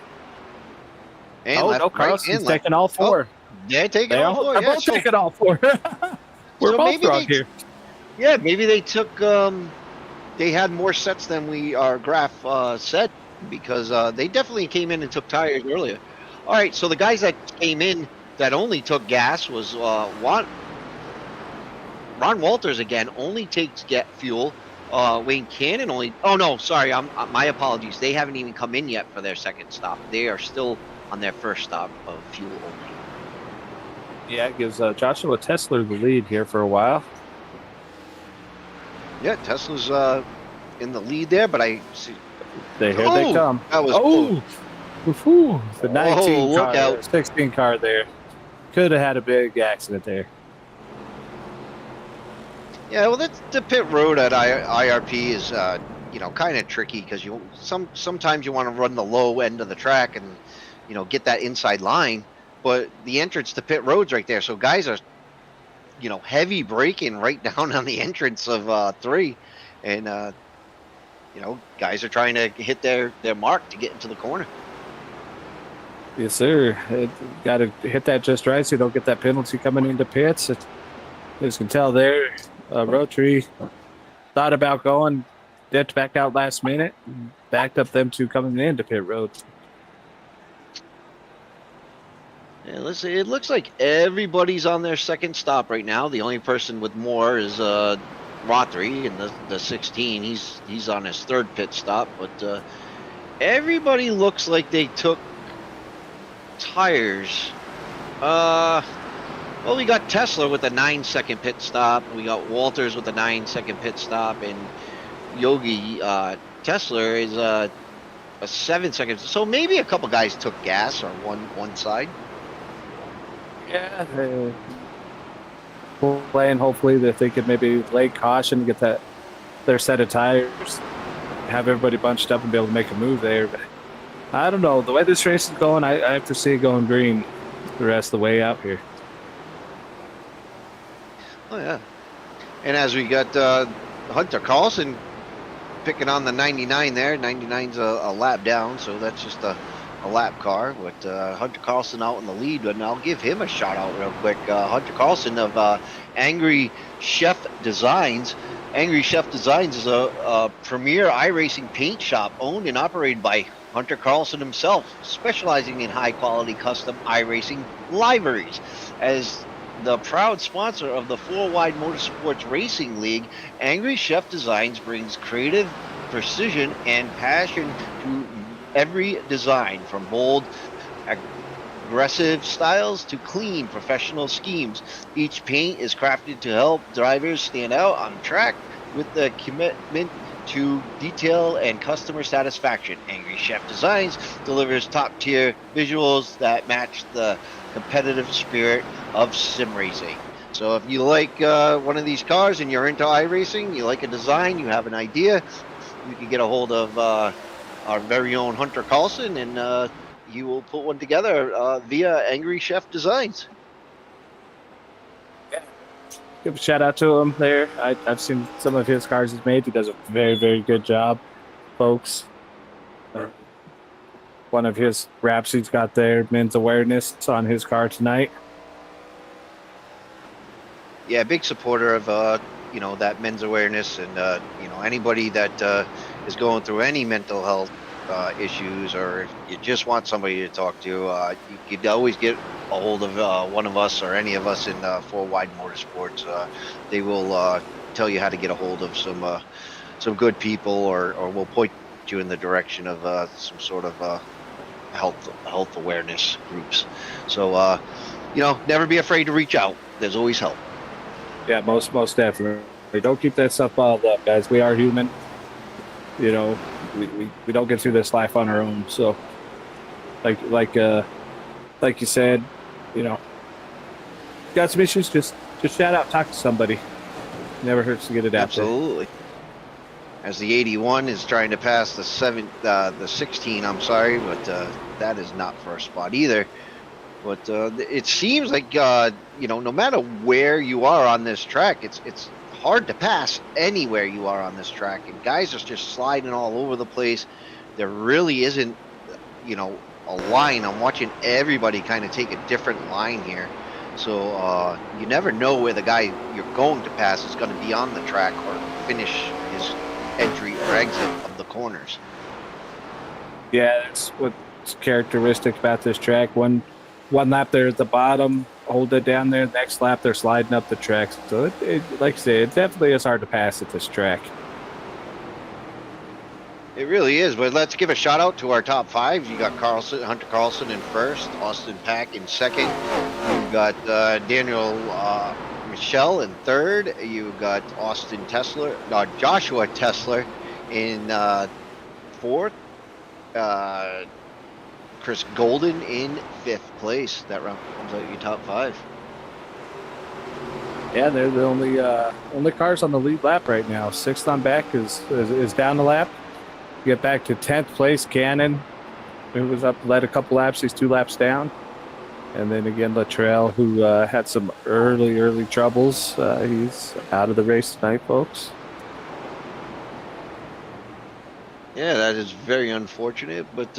And Carlson's taking all 4. Yeah, taking all 4. They're both taking all 4. We're both wrong here. Yeah, maybe they took. They had more sets than our graph said, because they definitely came in and took tires earlier. All right, so the guys that came in that only took gas was Ron Walters again only takes fuel. Wayne Cannon only. Oh no, sorry. My apologies. They haven't even come in yet for their second stop. They are still on their first stop of fuel only. Yeah, it gives Joshua Tesler the lead here for a while. Yeah, Tesla's in the lead there, but I see. Here they come. That was cool. Whew, the 19 look car, out. 16 car there. Could have had a big accident there. Yeah, well, that's the pit road at IRP is, kind of tricky because sometimes you want to run the low end of the track and, get that inside line, but the entrance to pit road's right there. So guys are, heavy braking right down on the entrance of 3, and guys are trying to hit their mark to get into the corner. Yes, sir. Got to hit that just right so you don't get that penalty coming into pits. As you can tell there, Rotary thought about going, dipped back out last minute, backed up them two coming into pit road. Yeah, let's see. It looks like everybody's on their second stop right now. The only person with more is Rotary in the 16. He's on his third pit stop, but everybody looks like they took tires. Well, we got Tesla with a 9-second pit stop. We got Walters with a 9-second pit stop, and Yogi Tesla is a 7-second. So maybe a couple guys took gas on one side. Yeah, playing. Hopefully that they could maybe lay caution, get their set of tires, have everybody bunched up and be able to make a move there. But I don't know. The way this race is going, I foresee it going green the rest of the way out here. Oh, yeah. And as we got Hunter Carlson picking on the 99 there, 99's a lap down, so that's just a lap car. But Hunter Carlson out in the lead, and I'll give him a shout out real quick. Hunter Carlson of Angry Chef Designs. Angry Chef Designs is a premier iRacing paint shop owned and operated by Hunter Carlson himself, specializing in high-quality custom iRacing liveries. As the proud sponsor of the FourWide Motorsports Racing League, Angry Chef Designs brings creative precision and passion to every design, from bold, aggressive styles to clean, professional schemes. Each paint is crafted to help drivers stand out on track with the commitment to detail and customer satisfaction. Angry Chef Designs delivers top-tier visuals that match the competitive spirit of sim racing. So if you like one of these cars and you're into iRacing, you like a design, you have an idea, you can get a hold of our very own Hunter Carlson, and he will put one together via Angry Chef Designs. Give a shout out to him there. I've seen some of his cars he's made. He does a very, very good job, folks. One of his wraps he's got there, men's awareness on his car tonight. Yeah, big supporter of that men's awareness, and anybody that is going through any mental health issues, or you just want somebody to talk to, you could always get a hold of one of us or any of us in FourWide Motorsports. They will tell you how to get a hold of some good people, or we'll point you in the direction of some sort of health awareness groups. So never be afraid to reach out. There's always help. Yeah, most definitely. Don't keep that stuff bottled up, guys. We are human. We don't get through this life on our own. So, like you said, got some issues, just shout out, talk to somebody. Never hurts to get it out. Absolutely. As the 81 is trying to pass the 16, I'm sorry, but that is not first spot either. But it seems like no matter where you are on this track, it's hard to pass anywhere you are on this track, and guys are just sliding all over the place. There really isn't a line. I'm watching everybody kind of take a different line here, so you never know where the guy you're going to pass is going to be on the track or finish his entry or exit of the corners. Yeah, that's what's characteristic about this track. One lap there at the bottom, hold it down there. Next lap, they're sliding up the track. So, like I say, it definitely is hard to pass at this track. It really is, but let's give a shout out to our top five. You got Hunter Carlson in first, Austin Pack in second. You got Daniel Michelle in third. You got Joshua Tesler in fourth. Chris Golden in 5th place. That rounds out your top 5. Yeah, they're the only cars on the lead lap right now. 6th on back is down the lap. Get back to 10th place, Cannon. It was up, led a couple laps. He's 2 laps down. And then again, Luttrell, who had some early troubles. He's out of the race tonight, folks. Yeah, that is very unfortunate, but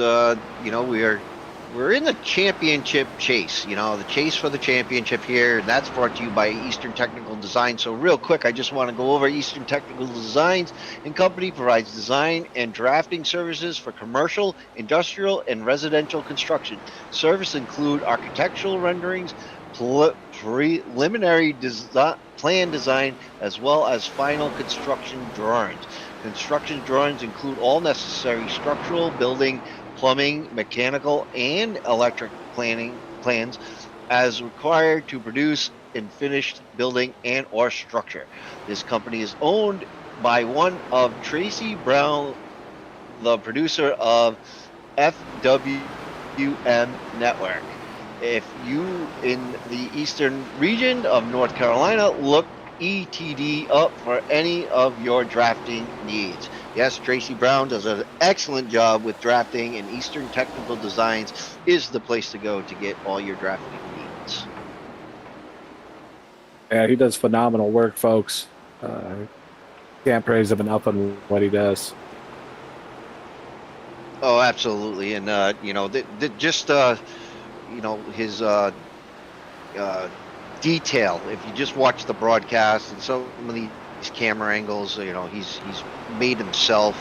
we're in the championship chase. The chase for the championship here, and that's brought to you by Eastern Technical Design. So real quick, I just want to go over Eastern Technical Designs and Company provides design and drafting services for commercial, industrial, and residential construction. Services include architectural renderings, preliminary plan design, as well as final construction drawings. Construction drawings include all necessary structural, building, plumbing, mechanical, and electric plans as required to produce a finished building and or structure. This company is owned by one of Tracy Brown, the producer of FWM Network. If you in the eastern region of North Carolina, look ETD up for any of your drafting needs. Yes, Tracy Brown does an excellent job with drafting, and Eastern Technical Designs is the place to go to get all your drafting needs. Yeah, he does phenomenal work, folks. Can't praise him enough on what he does. Oh, absolutely, and his detail. If you just watch the broadcast and some of these camera angles, he's made himself.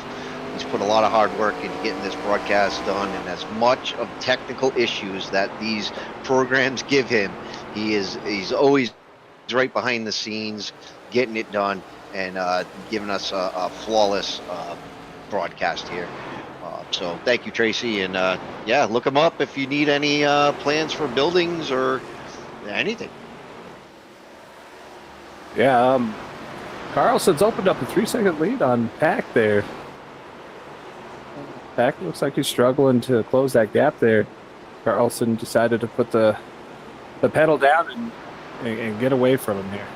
He's put a lot of hard work into getting this broadcast done, and as much of technical issues that these programs give him, he's always right behind the scenes, getting it done and giving us a flawless broadcast here. So thank you, Tracy, and look him up if you need any plans for buildings or anything. Yeah, Carlson's opened up a 3-second lead on Pack there. Pack looks like he's struggling to close that gap there. Carlson decided to put the pedal down and get away from him here.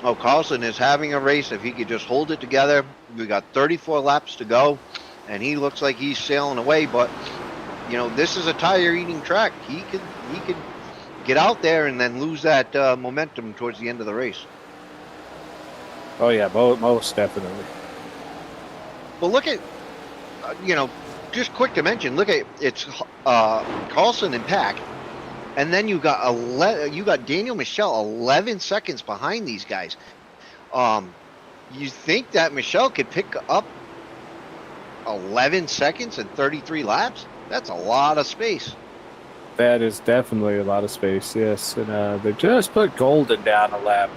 Oh, Carlson is having a race. If he could just hold it together, we got 34 laps to go, and he looks like he's sailing away. But this is a tire-eating track. He could get out there and then lose that momentum towards the end of the race. Oh yeah, most definitely. But look at, just quick to mention. Look at it's Carlson and Pack, and then you got Daniel Michel 11 seconds behind these guys. You think that Michel could pick up 11 seconds and 33 laps? That's a lot of space. That is definitely a lot of space, yes. And they just put Golden down a lap,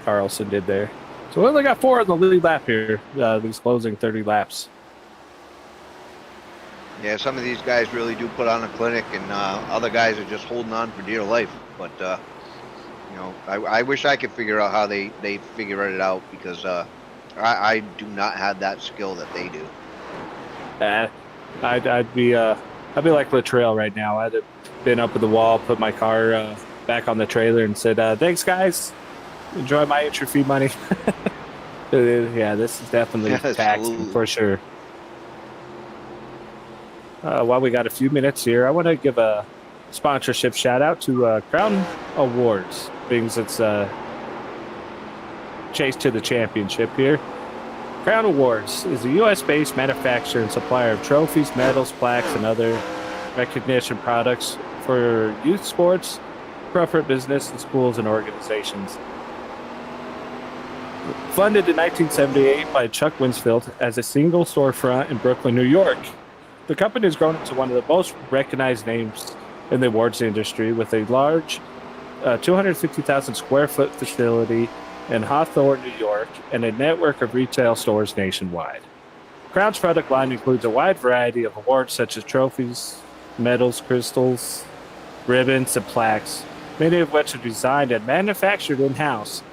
Carlson did there. So we only got 4 in the lead lap here, these closing 30 laps. Yeah, some of these guys really do put on a clinic, and other guys are just holding on for dear life. But, I wish I could figure out how they figure it out, because I do not have that skill that they do. I'd be like Luttrell right now. I'd have been up at the wall, put my car back on the trailer, and said, "Thanks, guys. Enjoy my entry fee money." Yeah, this is definitely taxing for sure. While we got a few minutes here, I want to give a sponsorship shout out to Crown Awards, being its chase to the championship here. Crown Awards is a U.S.-based manufacturer and supplier of trophies, medals, plaques, and other recognition products for youth sports, corporate business, and schools and organizations. Funded in 1978 by Chuck Winsfield as a single storefront in Brooklyn, New York, the company has grown into one of the most recognized names in the awards industry, with a large 250,000 square foot facility in Hawthorne, New York, and a network of retail stores nationwide. Crown's product line includes a wide variety of awards such as trophies, medals, crystals, ribbons, and plaques, many of which are designed and manufactured in-house.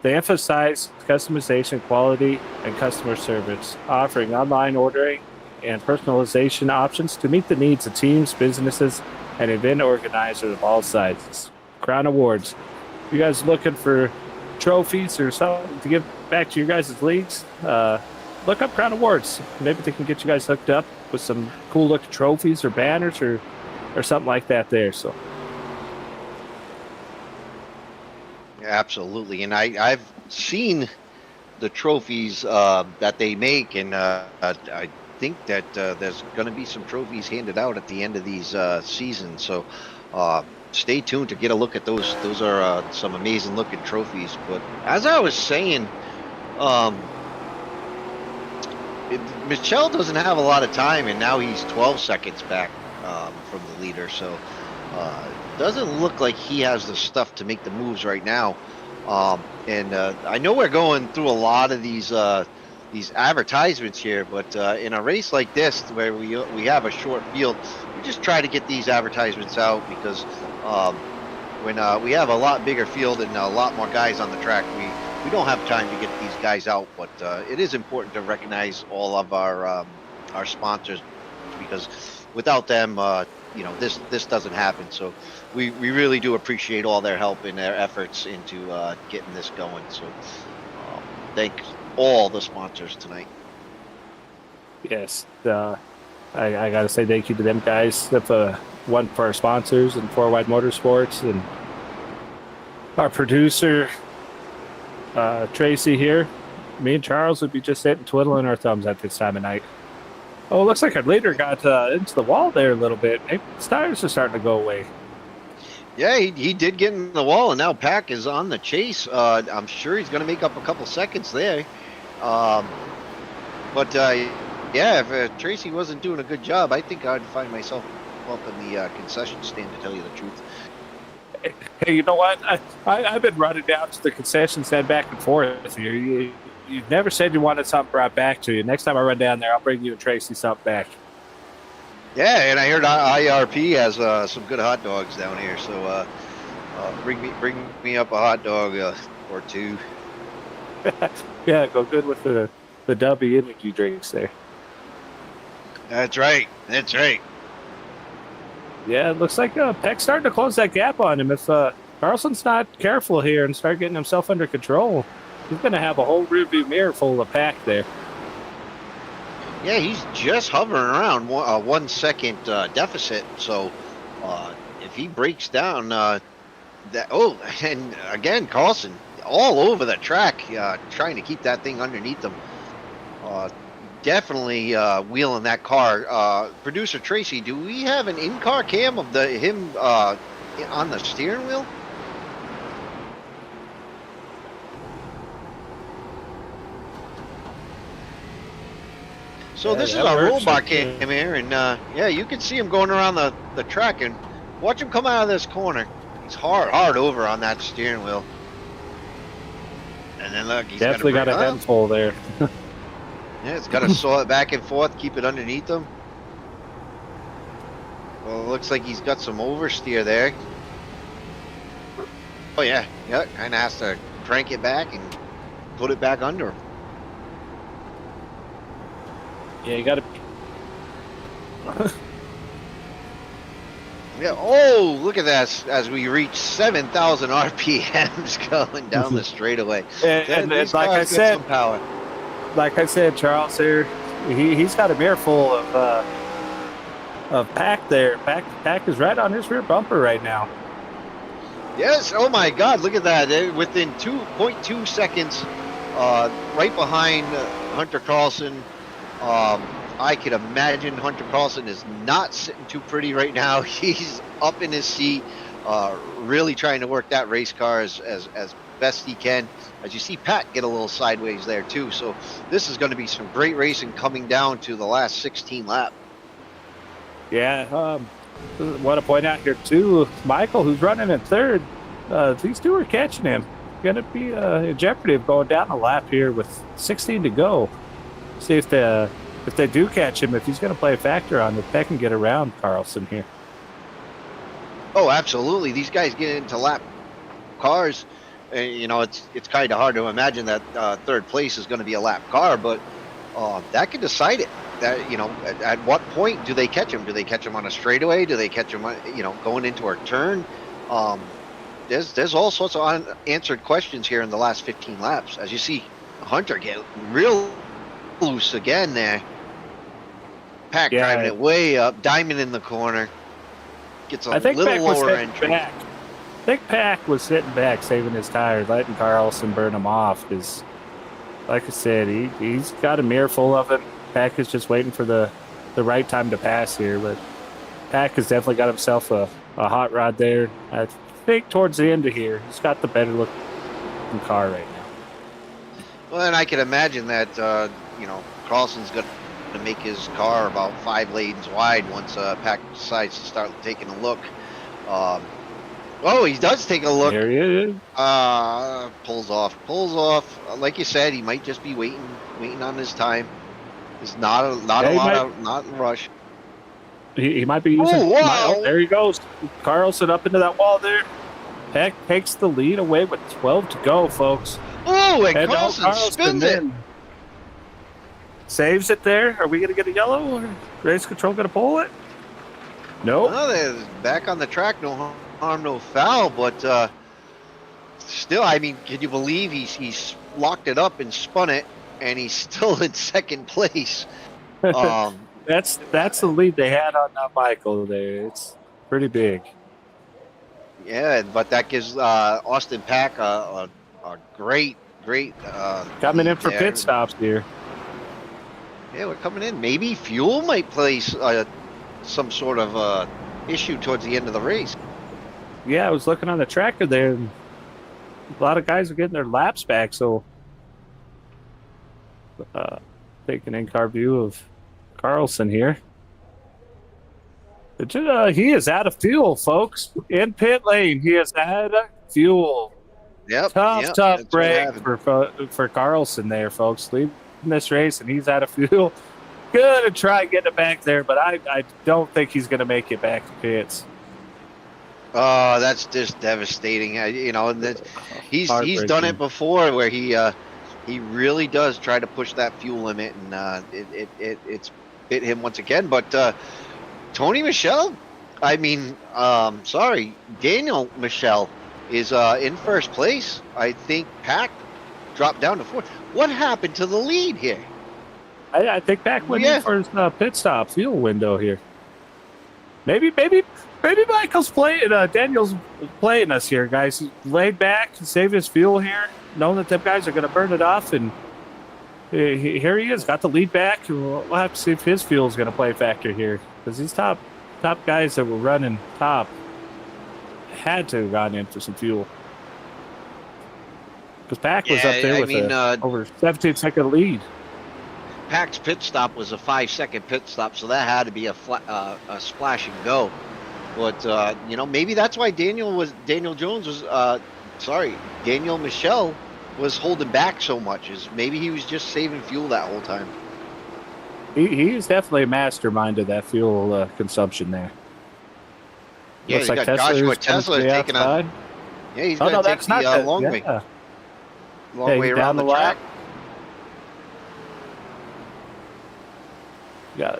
They emphasize customization, quality, and customer service, offering online ordering and personalization options to meet the needs of teams, businesses, and event organizers of all sizes. Crown Awards. You guys looking for trophies or something to give back to your guys' leagues? Look up Crown Awards. Maybe they can get you guys hooked up with some cool looking trophies or banners or something like that there. So Absolutely, and I've seen the trophies that they make, and I think that there's going to be some trophies handed out at the end of these seasons. So stay tuned to get a look at those. Those are some amazing looking trophies. But as I was saying, Michelle doesn't have a lot of time, and now he's 12 seconds back from the leader. So doesn't look like he has the stuff to make the moves right now. And I know we're going through a lot of these advertisements here, but in a race like this, where we have a short field, we just try to get these advertisements out because when we have a lot bigger field and a lot more guys on the track, we don't have time to get these guys out. But it is important to recognize all of our sponsors, because without them, this doesn't happen. So we really do appreciate all their help and their efforts into getting this going. So thank all the sponsors tonight. yes, I gotta say thank you to them guys. One for our sponsors and FourWide Motorsports, and our producer Tracy here. Me and Charles would be just sitting twiddling our thumbs at this time of night. Oh, it looks like our leader got into the wall there a little bit. Maybe his tires are starting to go away. Yeah, he did get in the wall, and now Pack is on the chase. I'm sure he's going to make up a couple seconds there. But yeah, if Tracy wasn't doing a good job, I think I'd find myself up in the concession stand, to tell you the truth. Hey, you know what? I've been running down to the concession stand back and forth here. You've never said you wanted something brought back to you. Next time I run down there, I'll bring you and Tracy something back. Yeah, and I heard IRP has some good hot dogs down here, so bring me up a hot dog or two. Yeah, go good with the W energy drinks there. That's right. That's right. Yeah, it looks like Peck's starting to close that gap on him. If Carlson's not careful here and start getting himself under control, he's going to have a whole rearview mirror full of Pack there. Yeah, he's just hovering around 1 second deficit. So if he breaks down and again, Carlson all over the track, trying to keep that thing underneath him. Definitely wheeling that car. Producer Tracy, do we have an in-car cam of him on the steering wheel? So Yeah, this is that our works. robot cam here, and yeah, you can see him going around the track, and watch him come out of this corner. He's hard over on that steering wheel. And then look, he's Definitely got a handful there. Yeah, it's got to saw it back and forth, keep it underneath him. Well, it looks like he's got some oversteer there. Oh yeah, kind of has to crank it back and put it back under him. Yeah, you got to. Yeah. Oh, look at that! As we reach 7,000 RPMs going down the straightaway. And These like I cars get said, some power. Charles here, he's got a mirror full of Pack there. Pack is right on his rear bumper right now. Yes. Oh my God! Look at that! Within 2.2 seconds, right behind Hunter Carlson. I could imagine Hunter Carlson is not sitting too pretty right now. He's up in his seat, really trying to work that race car as best he can. As you see Pat get a little sideways there too. So this is going to be some great racing coming down to the last 16 lap. Yeah, want to point out here too, Michael, who's running in third. These two are catching him. Going to be in jeopardy of going down a lap here with 16 to go. See if they do catch him, if he's going to play a factor on if they can get around Carlson here. Oh, absolutely. These guys get into lap cars. It's kind of hard to imagine that third place is going to be a lap car, but that can decide it. that, at what point do they catch him? Do they catch him on a straightaway? Do they catch him, going into a turn? There's all sorts of unanswered questions here in the last 15 laps. As you see, Hunter get real loose again there. Pack driving it way up, Diamond in the corner. Gets a little lower entry. I think Pack was sitting back, saving his tires, letting Carlson burn him off. Because, like I said, he's got a mirror full of him. Pack is just waiting for the right time to pass here. But Pack has definitely got himself a hot rod there. I think towards the end of here, he's got the better looking car right now. Well, and I can imagine that, Carlson's going to make his car about 5 lanes wide once Pack decides to start taking a look. He does take a look. There he is. Pulls off. Like you said, he might just be waiting on his time. It's not a rush. He might be using. Oh, wow. There he goes. Carlson up into that wall there. Peck takes the lead away with 12 to go, folks. Oh, and Carlson spins it. Saves it there. Are we going to get a yellow? Or race control going to pull it? Nope. No, they're back on the track. No harm, no foul. But still, I mean, can you believe he's locked it up and spun it, and he's still in second place? That's the lead they had on Michael there. It's pretty big. Yeah, but that gives Austin Pack a great coming in lead for there. pit stops here. Yeah, we're coming in. Maybe fuel might play some sort of issue towards the end of the race. Yeah, I was looking on the tracker there, and a lot of guys are getting their laps back, so take an in-car view of Carlson here. He is out of fuel, folks. In pit lane, he is out of fuel. Yep. Tough break for Carlson there, folks. Leading this race, and he's out of fuel. Gonna try getting it back there, but I don't think he's gonna make it back to pits. Oh, that's just devastating. He's done it before, where he really does try to push that fuel limit, and it's bit him once again. But Tony Michel, Daniel Michel is in first place. I think Pack dropped down to fourth. What happened to the lead here? I think Pack went in for his pit stop fuel window here. Maybe Michael's playing. Daniel's playing us here, guys. He laid back, saved his fuel here, knowing that them guys are going to burn it off, and here he is, got the lead back. We'll have to see if his fuel is going to play a factor here, because these top guys that were running top had to have gone in for some fuel. Because Pack was up there with over 17-second lead. Pack's pit stop was a 5-second pit stop, so that had to be a splash and go. But maybe that's why Daniel Michel was holding back so much. Is maybe he was just saving fuel that whole time. He's definitely a mastermind of that fuel consumption there. Yeah, looks like Joshua Tesla taking on. Yeah, he's going to take the long way. Long way around the track. You got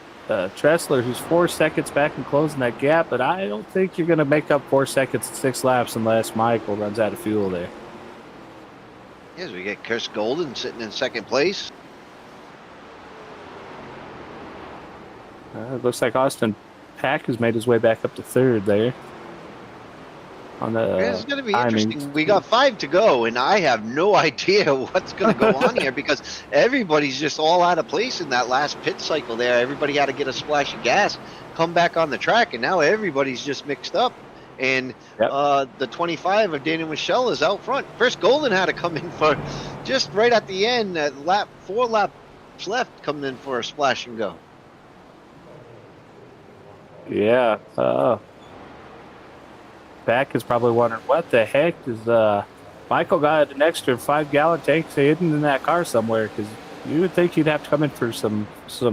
Tressler, who's 4 seconds back and closing that gap, but I don't think you're going to make up 4 seconds in 6 laps unless Michael runs out of fuel there. Yes, we get Chris Golden sitting in second place. It looks like Austin Pack has made his way back up to third there. It's going to be interesting. We got 5 to go, and I have no idea what's going to go on here, because everybody's just all out of place in that last pit cycle there. Everybody had to get a splash of gas, come back on the track, and now everybody's just mixed up. And the 25 of Daniel Michel is out front. Chris Golden had to come in for just right at the end, 4 laps left, coming in for a splash and go. Yeah. Pack is probably wondering, what the heck is Michael got an extra 5-gallon tank hidden in that car somewhere, because you would think he'd have to come in for some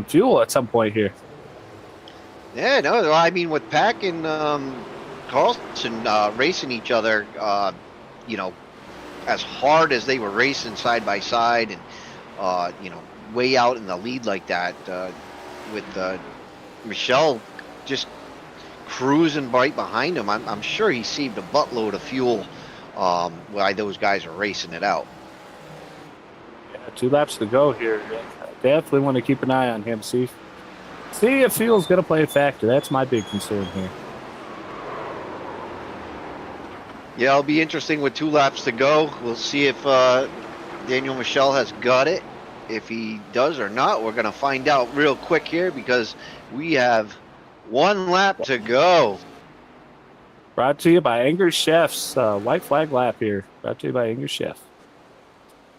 fuel at some point here. Yeah, no, I mean, with Pack and Carlson racing each other, as hard as they were racing side by side, and way out in the lead like that, with Michelle just cruising right behind him. I'm sure he saved a buttload of fuel while those guys are racing it out. Yeah, 2 laps to go here. Definitely want to keep an eye on him. See if fuel's going to play a factor. That's my big concern here. Yeah, it'll be interesting with 2 laps to go. We'll see if Daniel Michel has got it. If he does or not, we're going to find out real quick here because we have 1 lap to go. Brought to you by Anger's Chefs. White flag lap here. Brought to you by Anger's Chef.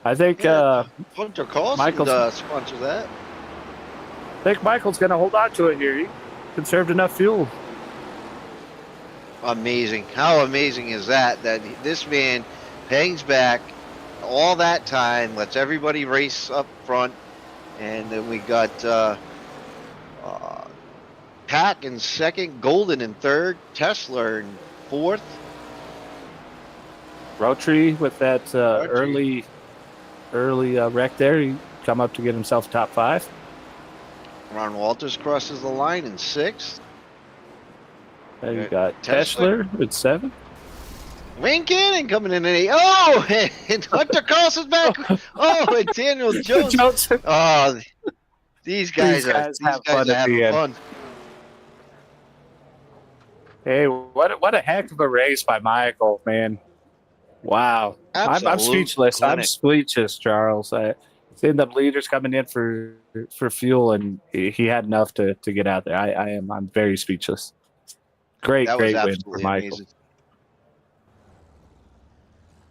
I think Hunter Carlson Michael's sponsors that. I think Michael's going to hold on to it here. He conserved enough fuel. Amazing. How amazing is that? That this man hangs back all that time, lets everybody race up front, and then we got Pack in second, Golden in third, Tesla in fourth. Rotary with that early wreck there. He come up to get himself top 5. Ron Walters crosses the line in sixth. Then you got Tesla. Tesla at 7. Wayne Cannon coming in at 8. Oh, and Hunter Carlson's back. Oh, and Daniel Jones. Oh, these guys are having fun. Hey, what a heck of a race by Michael, man. Wow. I'm speechless. Clinic. I'm speechless, Charles. I seen them leaders coming in for fuel, and he had enough to get out there. I'm very speechless. Great win for Michael. Amazing.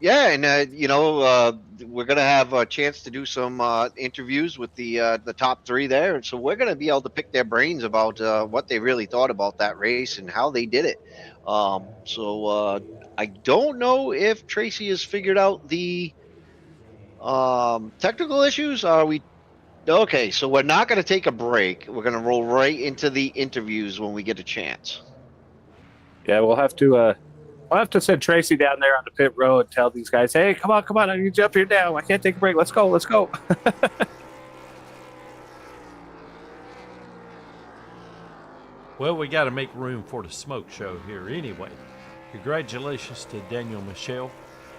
Yeah, and we're gonna have a chance to do some interviews with the top 3 there, and so we're gonna be able to pick their brains about what they really thought about that race and how they did it. I don't know if Tracy has figured out the technical issues. Are we okay? So we're not gonna take a break. We're gonna roll right into the interviews when we get a chance. Yeah, we'll have to send Tracy down there on the pit road and tell these guys, hey, come on, I need you jump here now. I can't take a break. Let's go. Well, we got to make room for the smoke show here anyway. Congratulations to Daniel Michel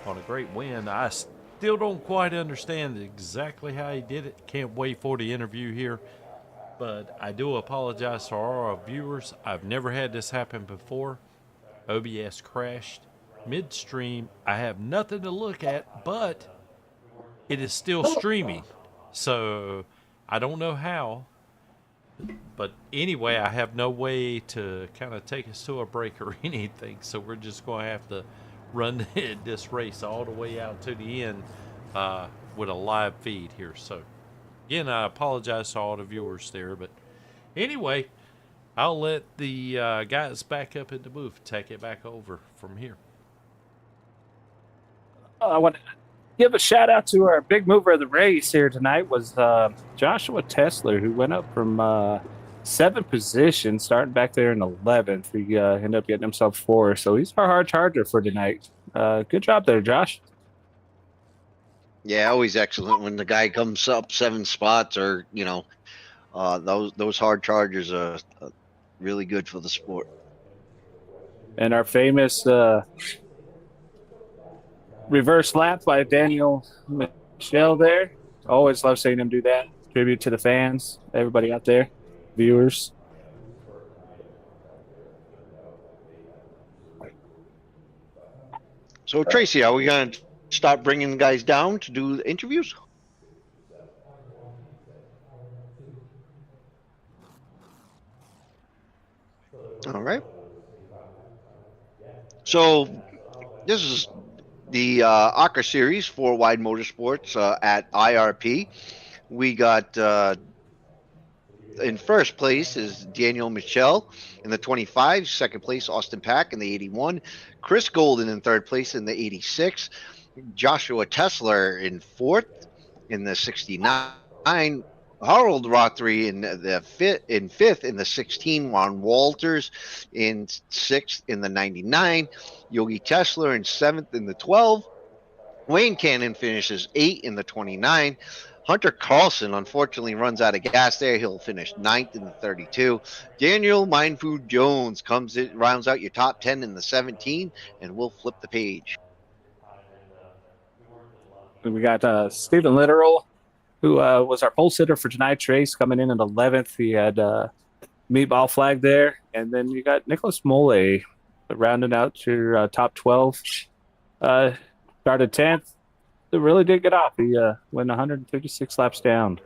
on a great win. I still don't quite understand exactly how he did it. Can't wait for the interview here. But I do apologize to all our viewers. I've never had this happen before. OBS crashed midstream. I have nothing to look at, but it is still streaming. So I don't know how. But anyway, I have no way to kind of take us to a break or anything. So we're just going to have to run this race all the way out to the end with a live feed here. So again, I apologize to all the viewers there. But anyway, I'll let the guys back up in the booth take it back over from here. I want to give a shout out to our big mover of the race here tonight was Joshua Tesler, who went up from 7th position, starting back there in 11th. He ended up getting himself 4, so he's our hard charger for tonight. Good job there, Josh. Yeah, always excellent when the guy comes up 7 spots, or those hard chargers are really good for the sport. And our famous reverse lap by Daniel Michel there. Always love seeing him do that. Tribute to the fans, everybody out there, viewers. So, Tracy, are we going to start bringing guys down to do the interviews? All right. So this is the ARCA Series FourWide Motorsports at IRP. We got in first place is Daniel Michel in the 25. Second place, Austin Pack in the 81. Chris Golden in third place in the 86. Joshua Tesler in fourth in the 69. Harold Rothery in fifth in the 16. Ron Walters in sixth in the 99. Yogi Tesler in seventh in the 12. Wayne Cannon finishes 8 in the 29. Hunter Carlson unfortunately runs out of gas there. He'll finish ninth in the 32. Daniel Mindfood Jones comes in, rounds out your top 10 in the 17, and we'll flip the page. We got Stephen Literal, who was our pole sitter for tonight's race, coming in at 11th. He had meatball flag there. And then you got Nicholas Mole rounding out your top 12. Started 10th. It really did get off. He went 156 laps down.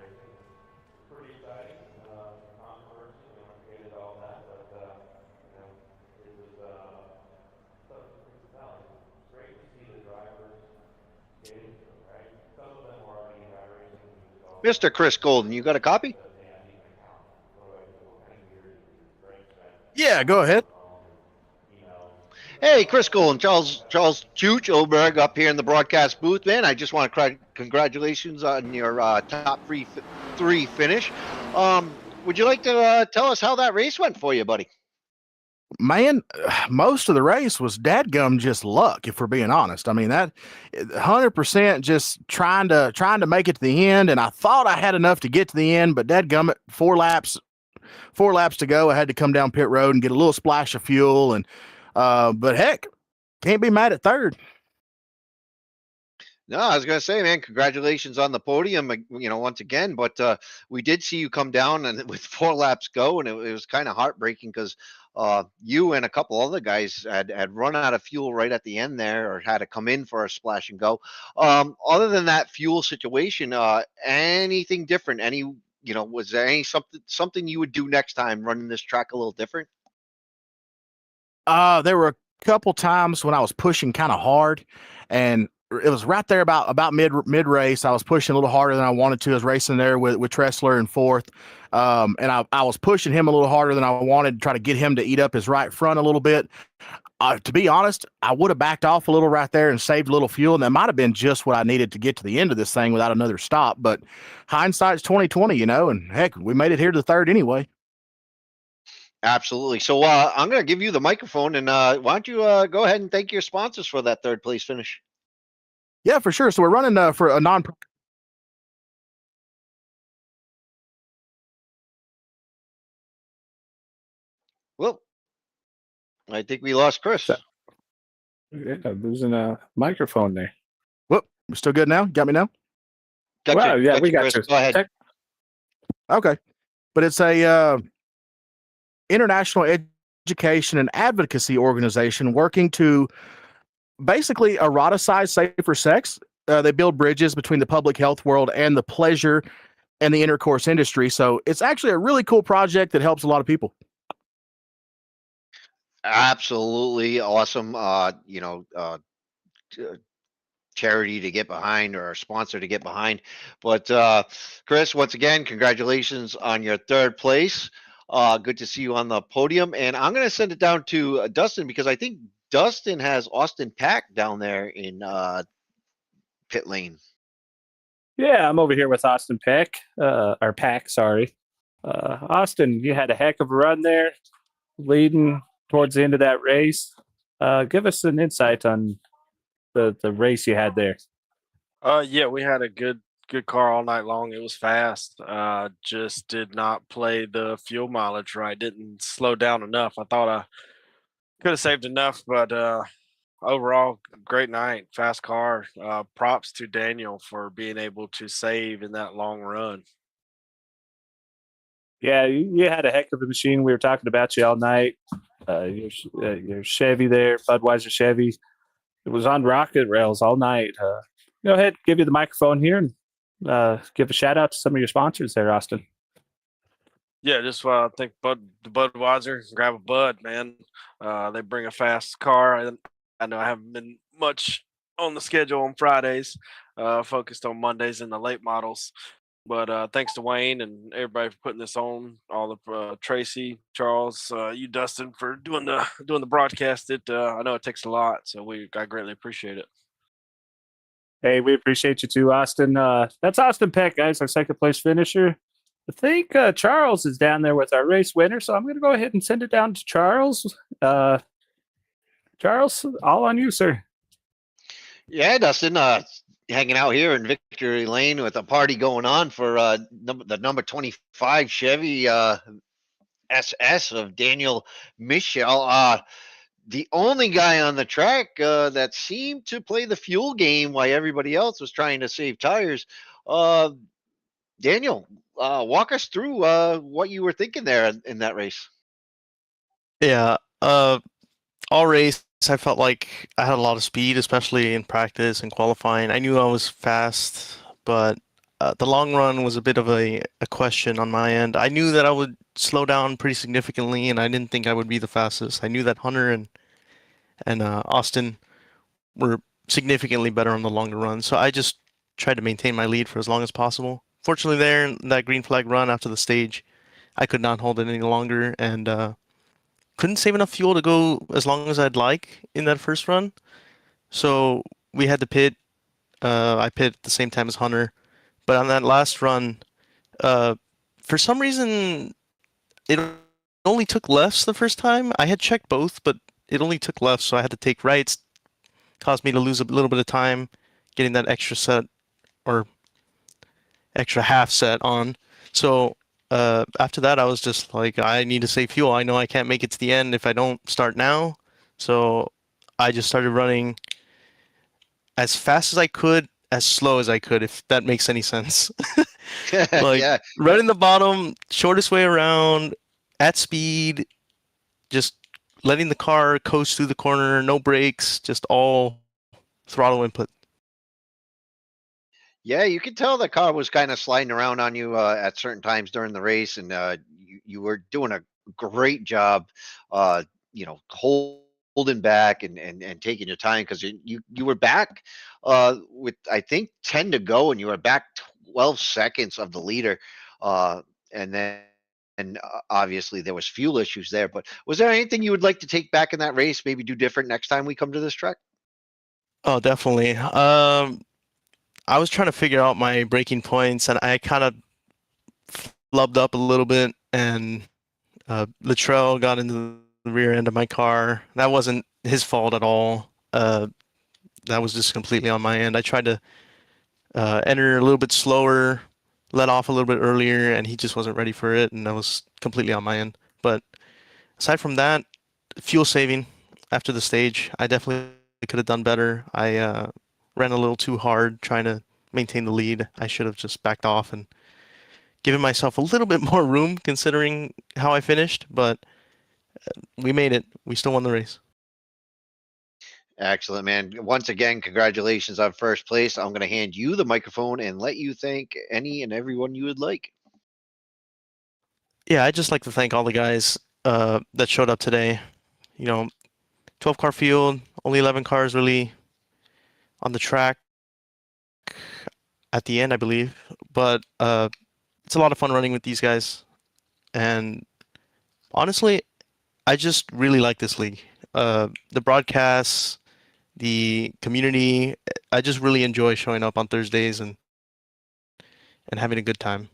Mr. Chris Golden, you got a copy? Yeah, go ahead. Hey, Chris Golden, Charles Chooch Oberg up here in the broadcast booth, man. I just want to congratulations on your top three finish. Would you like to tell us how that race went for you, buddy? Man, most of the race was dadgum just luck, if we're being honest. I mean, that 100% just trying to make it to the end, and I thought I had enough to get to the end, but dadgummit, 4 laps to go. I had to come down pit road and get a little splash of fuel, and but heck, can't be mad at third. No, I was going to say, man, congratulations on the podium, once again. But we did see you come down and with 4 laps go, and it was kind of heartbreaking because you and a couple other guys had run out of fuel right at the end there, or had to come in for a splash and go. Other than that fuel situation, anything different? Was there any something you would do next time running this track a little different? There were a couple times when I was pushing kind of hard, and it was right there about mid race. I was pushing a little harder than I wanted to. I was racing there with Tressler in fourth, and I was pushing him a little harder than I wanted to try to get him to eat up his right front a little bit. To be honest, I would have backed off a little right there and saved a little fuel, and that might have been just what I needed to get to the end of this thing without another stop. But hindsight's 2020, and heck, we made it here to the third anyway. Absolutely. So I'm going to give you the microphone, and why don't you go ahead and thank your sponsors for that third place finish? Yeah, for sure. So we're running for a non. Well, I think we lost Chris. Yeah, losing a microphone there. Whoop, we're still good now? Got me now? Gotcha. Yeah, we got Chris. you. Go ahead. Okay. But it's a international education and advocacy organization working to basically eroticize safer sex. They build bridges between the public health world and the pleasure and the intercourse industry. So it's actually a really cool project that helps a lot of people. Absolutely awesome. Charity to get behind, or a sponsor to get behind. But Chris, once again, congratulations on your third place. Good to see you on the podium. And I'm going to send it down to Dustin, because I think Dustin has Austin Pack down there in pit lane. Yeah, I'm over here with Austin Peck, or Pack, sorry. Austin, you had a heck of a run there, leading towards the end of that race. Give us an insight on the race you had there. Yeah, we had a good car all night long. It was fast. Just did not play the fuel mileage right. Didn't slow down enough. I thought I could have saved enough, but overall, great night. Fast car. Props to Daniel for being able to save in that long run. Yeah, you had a heck of a machine. We were talking about you all night. Your Chevy there, Budweiser Chevy, it was on rocket rails all night. Go ahead, give you the microphone here, and give a shout out to some of your sponsors there, Austin. Yeah, just think Budweiser, grab a Bud, man. They bring a fast car. I know I haven't been much on the schedule on Fridays, focused on Mondays and the late models. But thanks to Wayne and everybody for putting this on. All the Tracy, Charles, you, Dustin, for doing the broadcast. I know it takes a lot, so I greatly appreciate it. Hey, we appreciate you too, Austin. That's Austin Peck, guys, our second place finisher. I think Charles is down there with our race winner, so I'm going to go ahead and send it down to Charles. Charles, all on you, sir. Yeah, Dustin. hanging out here in Victory Lane with a party going on for the number 25 Chevy SS of Daniel Michel. The only guy on the track that seemed to play the fuel game while everybody else was trying to save tires. Uh, Daniel, walk us through what you were thinking there in that race. Yeah, all race, I felt like I had a lot of speed, especially in practice and qualifying. I knew I was fast, but the long run was a bit of a question on my end. I knew that I would slow down pretty significantly, and I didn't think I would be the fastest. I knew that Hunter and Austin were significantly better on the longer run, so I just tried to maintain my lead for as long as possible. Fortunately, there in that green flag run after the stage, I could not hold it any longer, and couldn't save enough fuel to go as long as I'd like in that first run. So we had to pit. I pit at the same time as Hunter. But on that last run, uh, for some reason, it only took lefts the first time. I had checked both, but it only took lefts, so I had to take rights. Caused me to lose a little bit of time getting that extra set or extra half set on. So after that, I was just like, I need to save fuel. I know I can't make it to the end if I don't start now. So I just started running as fast as I could, as slow as I could, if that makes any sense. Like Yeah, right in the bottom, shortest way around, at speed, just letting the car coast through the corner, no brakes, just all throttle input. yeah, you could tell the car was kind of sliding around on you at certain times during the race, and you were doing a great job, uh, holding back and taking your time because you were back with I think 10 to go, and you were back 12 seconds of the leader, and then. And obviously there was fuel issues there, but was there anything you would like to take back in that race? Maybe do different next time we come to this track? Oh, definitely. I was trying to figure out my braking points, and I kind of flubbed up a little bit, and Latrell got into the rear end of my car. That wasn't his fault at all. That was just completely on my end. I tried to enter a little bit slower, let off a little bit earlier, and he just wasn't ready for it, and that was completely on my end. But aside from that, fuel saving after the stage, I definitely could have done better. I ran a little too hard trying to maintain the lead. I should have just backed off and given myself a little bit more room considering how I finished, but we made it. We still won the race. Excellent, man. Once again, congratulations on first place. I'm going to hand you the microphone and let you thank any and everyone you would like. Yeah, I'd just like to thank all the guys that showed up today. You know, 12 car field, only 11 cars really on the track at the end, I believe. But it's a lot of fun running with these guys. And honestly, I just really like this league. The broadcasts, the community, I just really enjoy showing up on Thursdays and having a good time.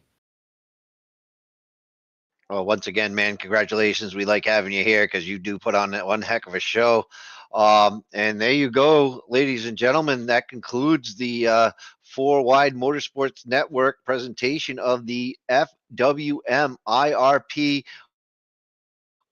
Well, once again, man, congratulations. We like having you here because you do put on that one heck of a show. And there you go, ladies and gentlemen. That concludes the FourWide Motorsports Network presentation of the FWM IRP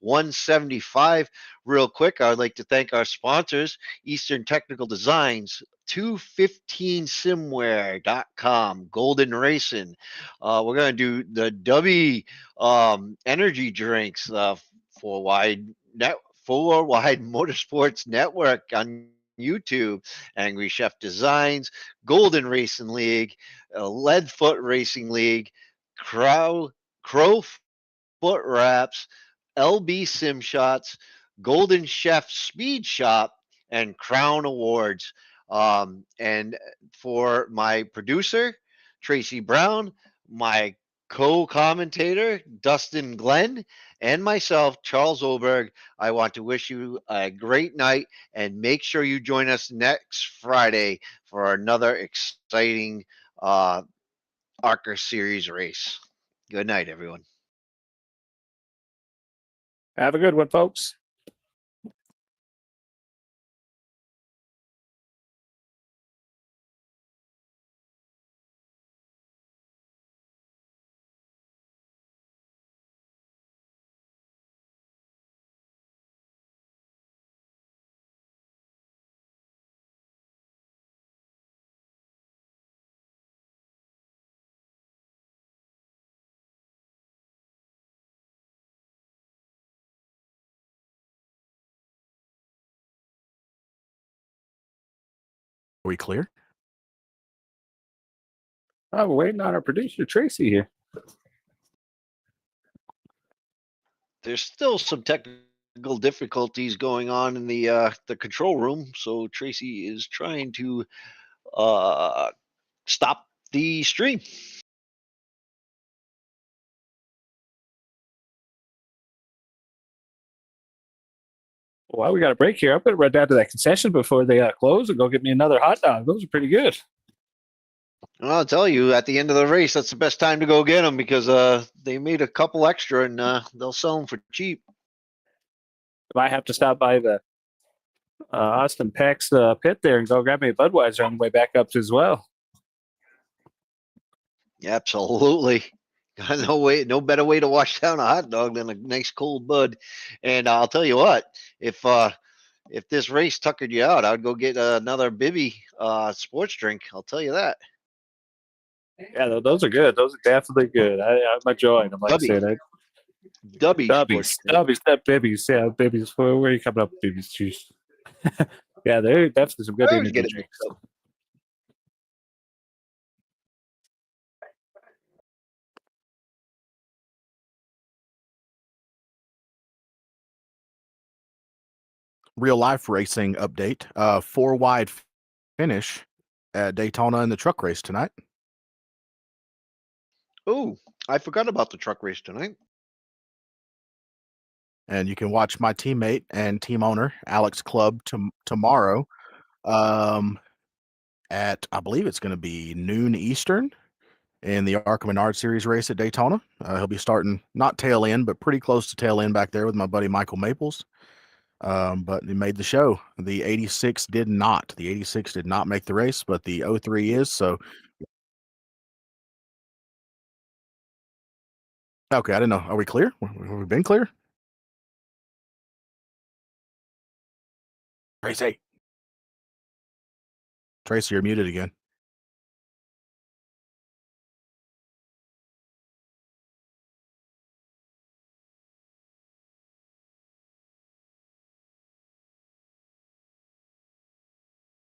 175. Real quick, I would like to thank our sponsors, Eastern Technical Designs, 215simware.com, Golden Racing. We're going to do the W energy drinks for FourWide Motorsports Network on YouTube, Angry Chef Designs, Golden Racing League, Leadfoot Racing League, Crow Foot Wraps, LB Sim Shots, Golden Chef Speed Shop, and Crown Awards. And for my producer, Tracy Brown, my co commentator, Dustin Glenn, and myself, Charles Oberg, I want to wish you a great night and make sure you join us next Friday for another exciting ARCA Series race. Good night, everyone. Have a good one, folks. we clear? Oh, we're waiting on our producer Tracy here. There's still some technical difficulties going on in the control room, so Tracy is trying to stop the stream. Well, we got a break here. I'm going to run down to that concession before they close and go get me another hot dog. Those are pretty good. I'll tell you, at the end of the race, that's the best time to go get them because they made a couple extra and they'll sell them for cheap. Might have to stop by the Austin Peck's pit there and go grab me a Budweiser on the way back up as well. Absolutely. No better way to wash down a hot dog than a nice cold Bud. And I'll tell you what, if this race tuckered you out, I'd go get another Bibby sports drink. I'll tell you that. Yeah, those are good. Those are definitely good. I'm enjoying them. Like Dubby. I said, Dubbies. not Bibbies. Yeah, Bibbies. Where are you coming up with Bibbies juice? Yeah, they're definitely some good I always energy get it drinks. mixed up. Real life racing update. FourWide finish at Daytona in the truck race tonight. Oh, I forgot about the truck race tonight. And you can watch my teammate and team owner Alex Clubb tomorrow at, I believe it's going to be noon Eastern in the ARCA Series race at Daytona. He'll be starting not tail end, but pretty close to tail end back there with my buddy Michael Maples. But he made the show. The 86 did not. The 86 did not make the race, but the 03 is. So, okay, I didn't know. Are we clear? Have we been clear? Tracy. Tracy, you're muted again.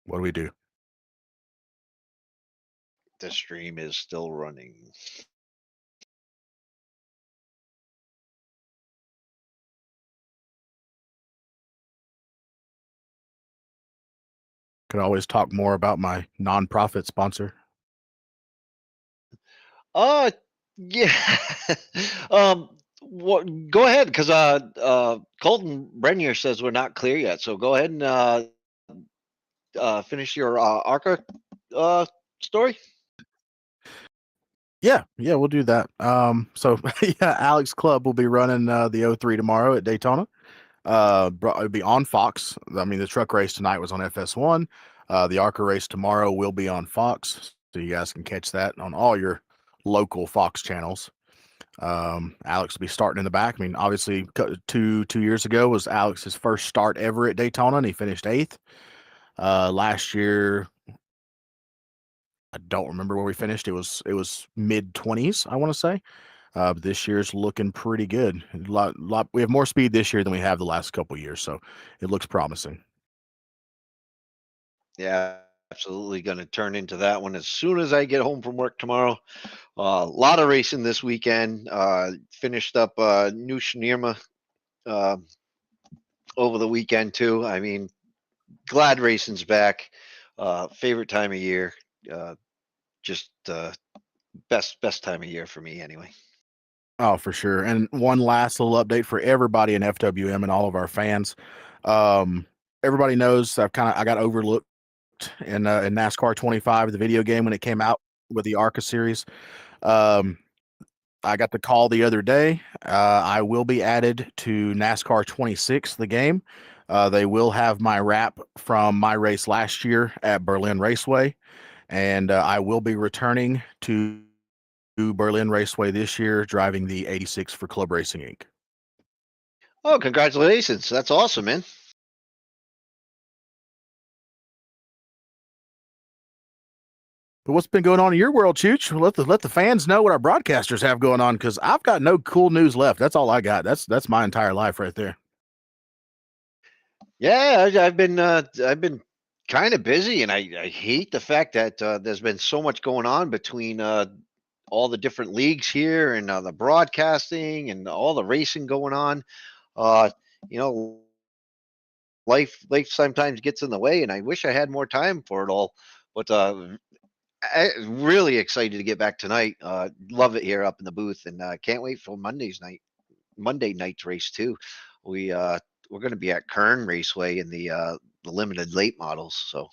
What do we do? The stream is still running. Could always talk more about my nonprofit sponsor. Yeah. Go ahead, because Colton Brenier says we're not clear yet. So go ahead and finish your ARCA story. Yeah, we'll do that. So yeah, Alex Clubb will be running the 03 tomorrow at Daytona. It'll be on Fox. I mean, the truck race tonight was on FS1. The ARCA race tomorrow will be on Fox, so you guys can catch that on all your local Fox channels. Alex will be starting in the back. I mean, obviously, two years ago was Alex's first start ever at Daytona, and he finished 8th. Last year, I don't remember where we finished. It was mid-20s, I want to say. But this year's looking pretty good. We have more speed this year than we have the last couple of years, so it looks promising. Yeah, absolutely going to turn into that one as soon as I get home from work tomorrow. A lot of racing this weekend. Finished up New Schneerma over the weekend too. I mean, glad racing's back. Favorite time of year. Just best time of year for me anyway. Oh, for sure. And one last little update for everybody in FWM and all of our fans. Everybody knows I got overlooked in NASCAR 25, the video game, when it came out with the ARCA series. I got the call the other day. I will be added to NASCAR 26, the game. They will have my wrap from my race last year at Berlin Raceway, and I will be returning to Berlin Raceway this year, driving the 86 for Club Racing Inc. Oh, congratulations. That's awesome, man. But what's been going on in your world, Chooch? Let the fans know what our broadcasters have going on, because I've got no cool news left. That's all I got. That's my entire life right there. Yeah, I've been kind of busy, and I hate the fact that there's been so much going on between all the different leagues here and the broadcasting and all the racing going on. Uh, you know, life sometimes gets in the way, and I wish I had more time for it all. But really excited to get back tonight. Love it here up in the booth, and can't wait for Monday night's race too. We're going to be at Kern Raceway in the limited late models. So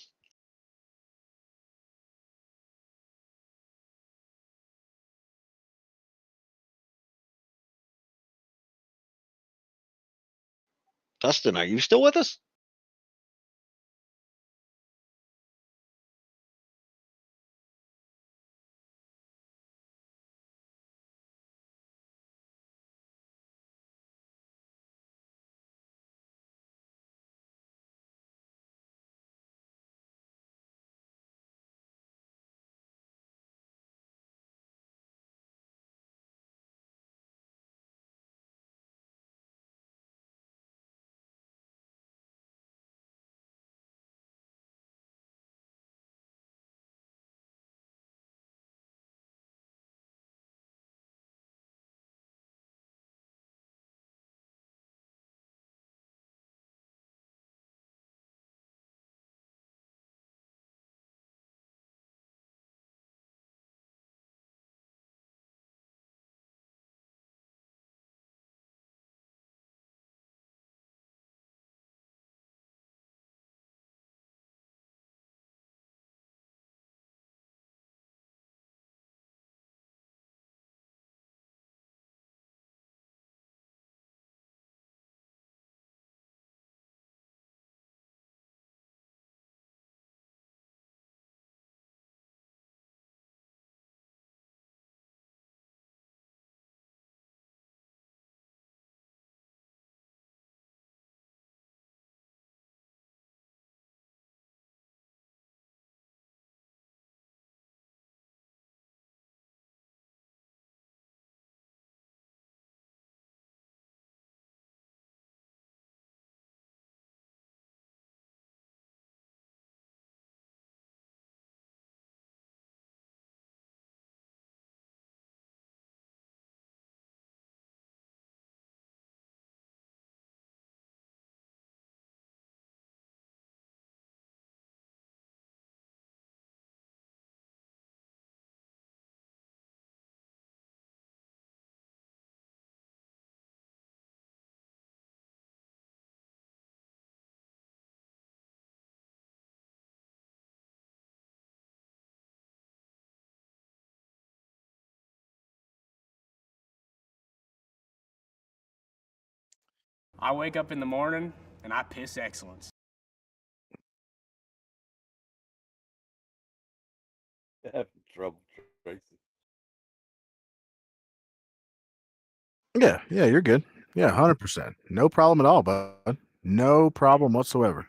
Dustin, are you still with us? I wake up in the morning and I piss excellence. Having trouble, Tracy. Yeah, you're good. Yeah, 100%. No problem at all, bud. No problem whatsoever.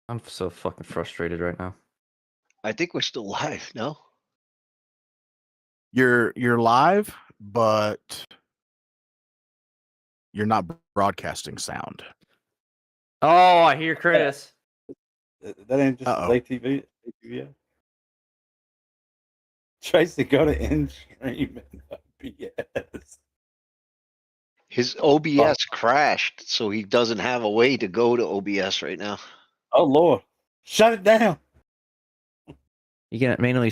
I'm so fucking frustrated right now. I think we're still live. No. You're live, but you're not broadcasting sound. Oh, I hear Chris. That ain't just Uh-oh. ATV. Yeah. Tracy, go to end stream and OBS. His OBS crashed, so he doesn't have a way to go to OBS right now. Oh Lord, shut it down. You can manually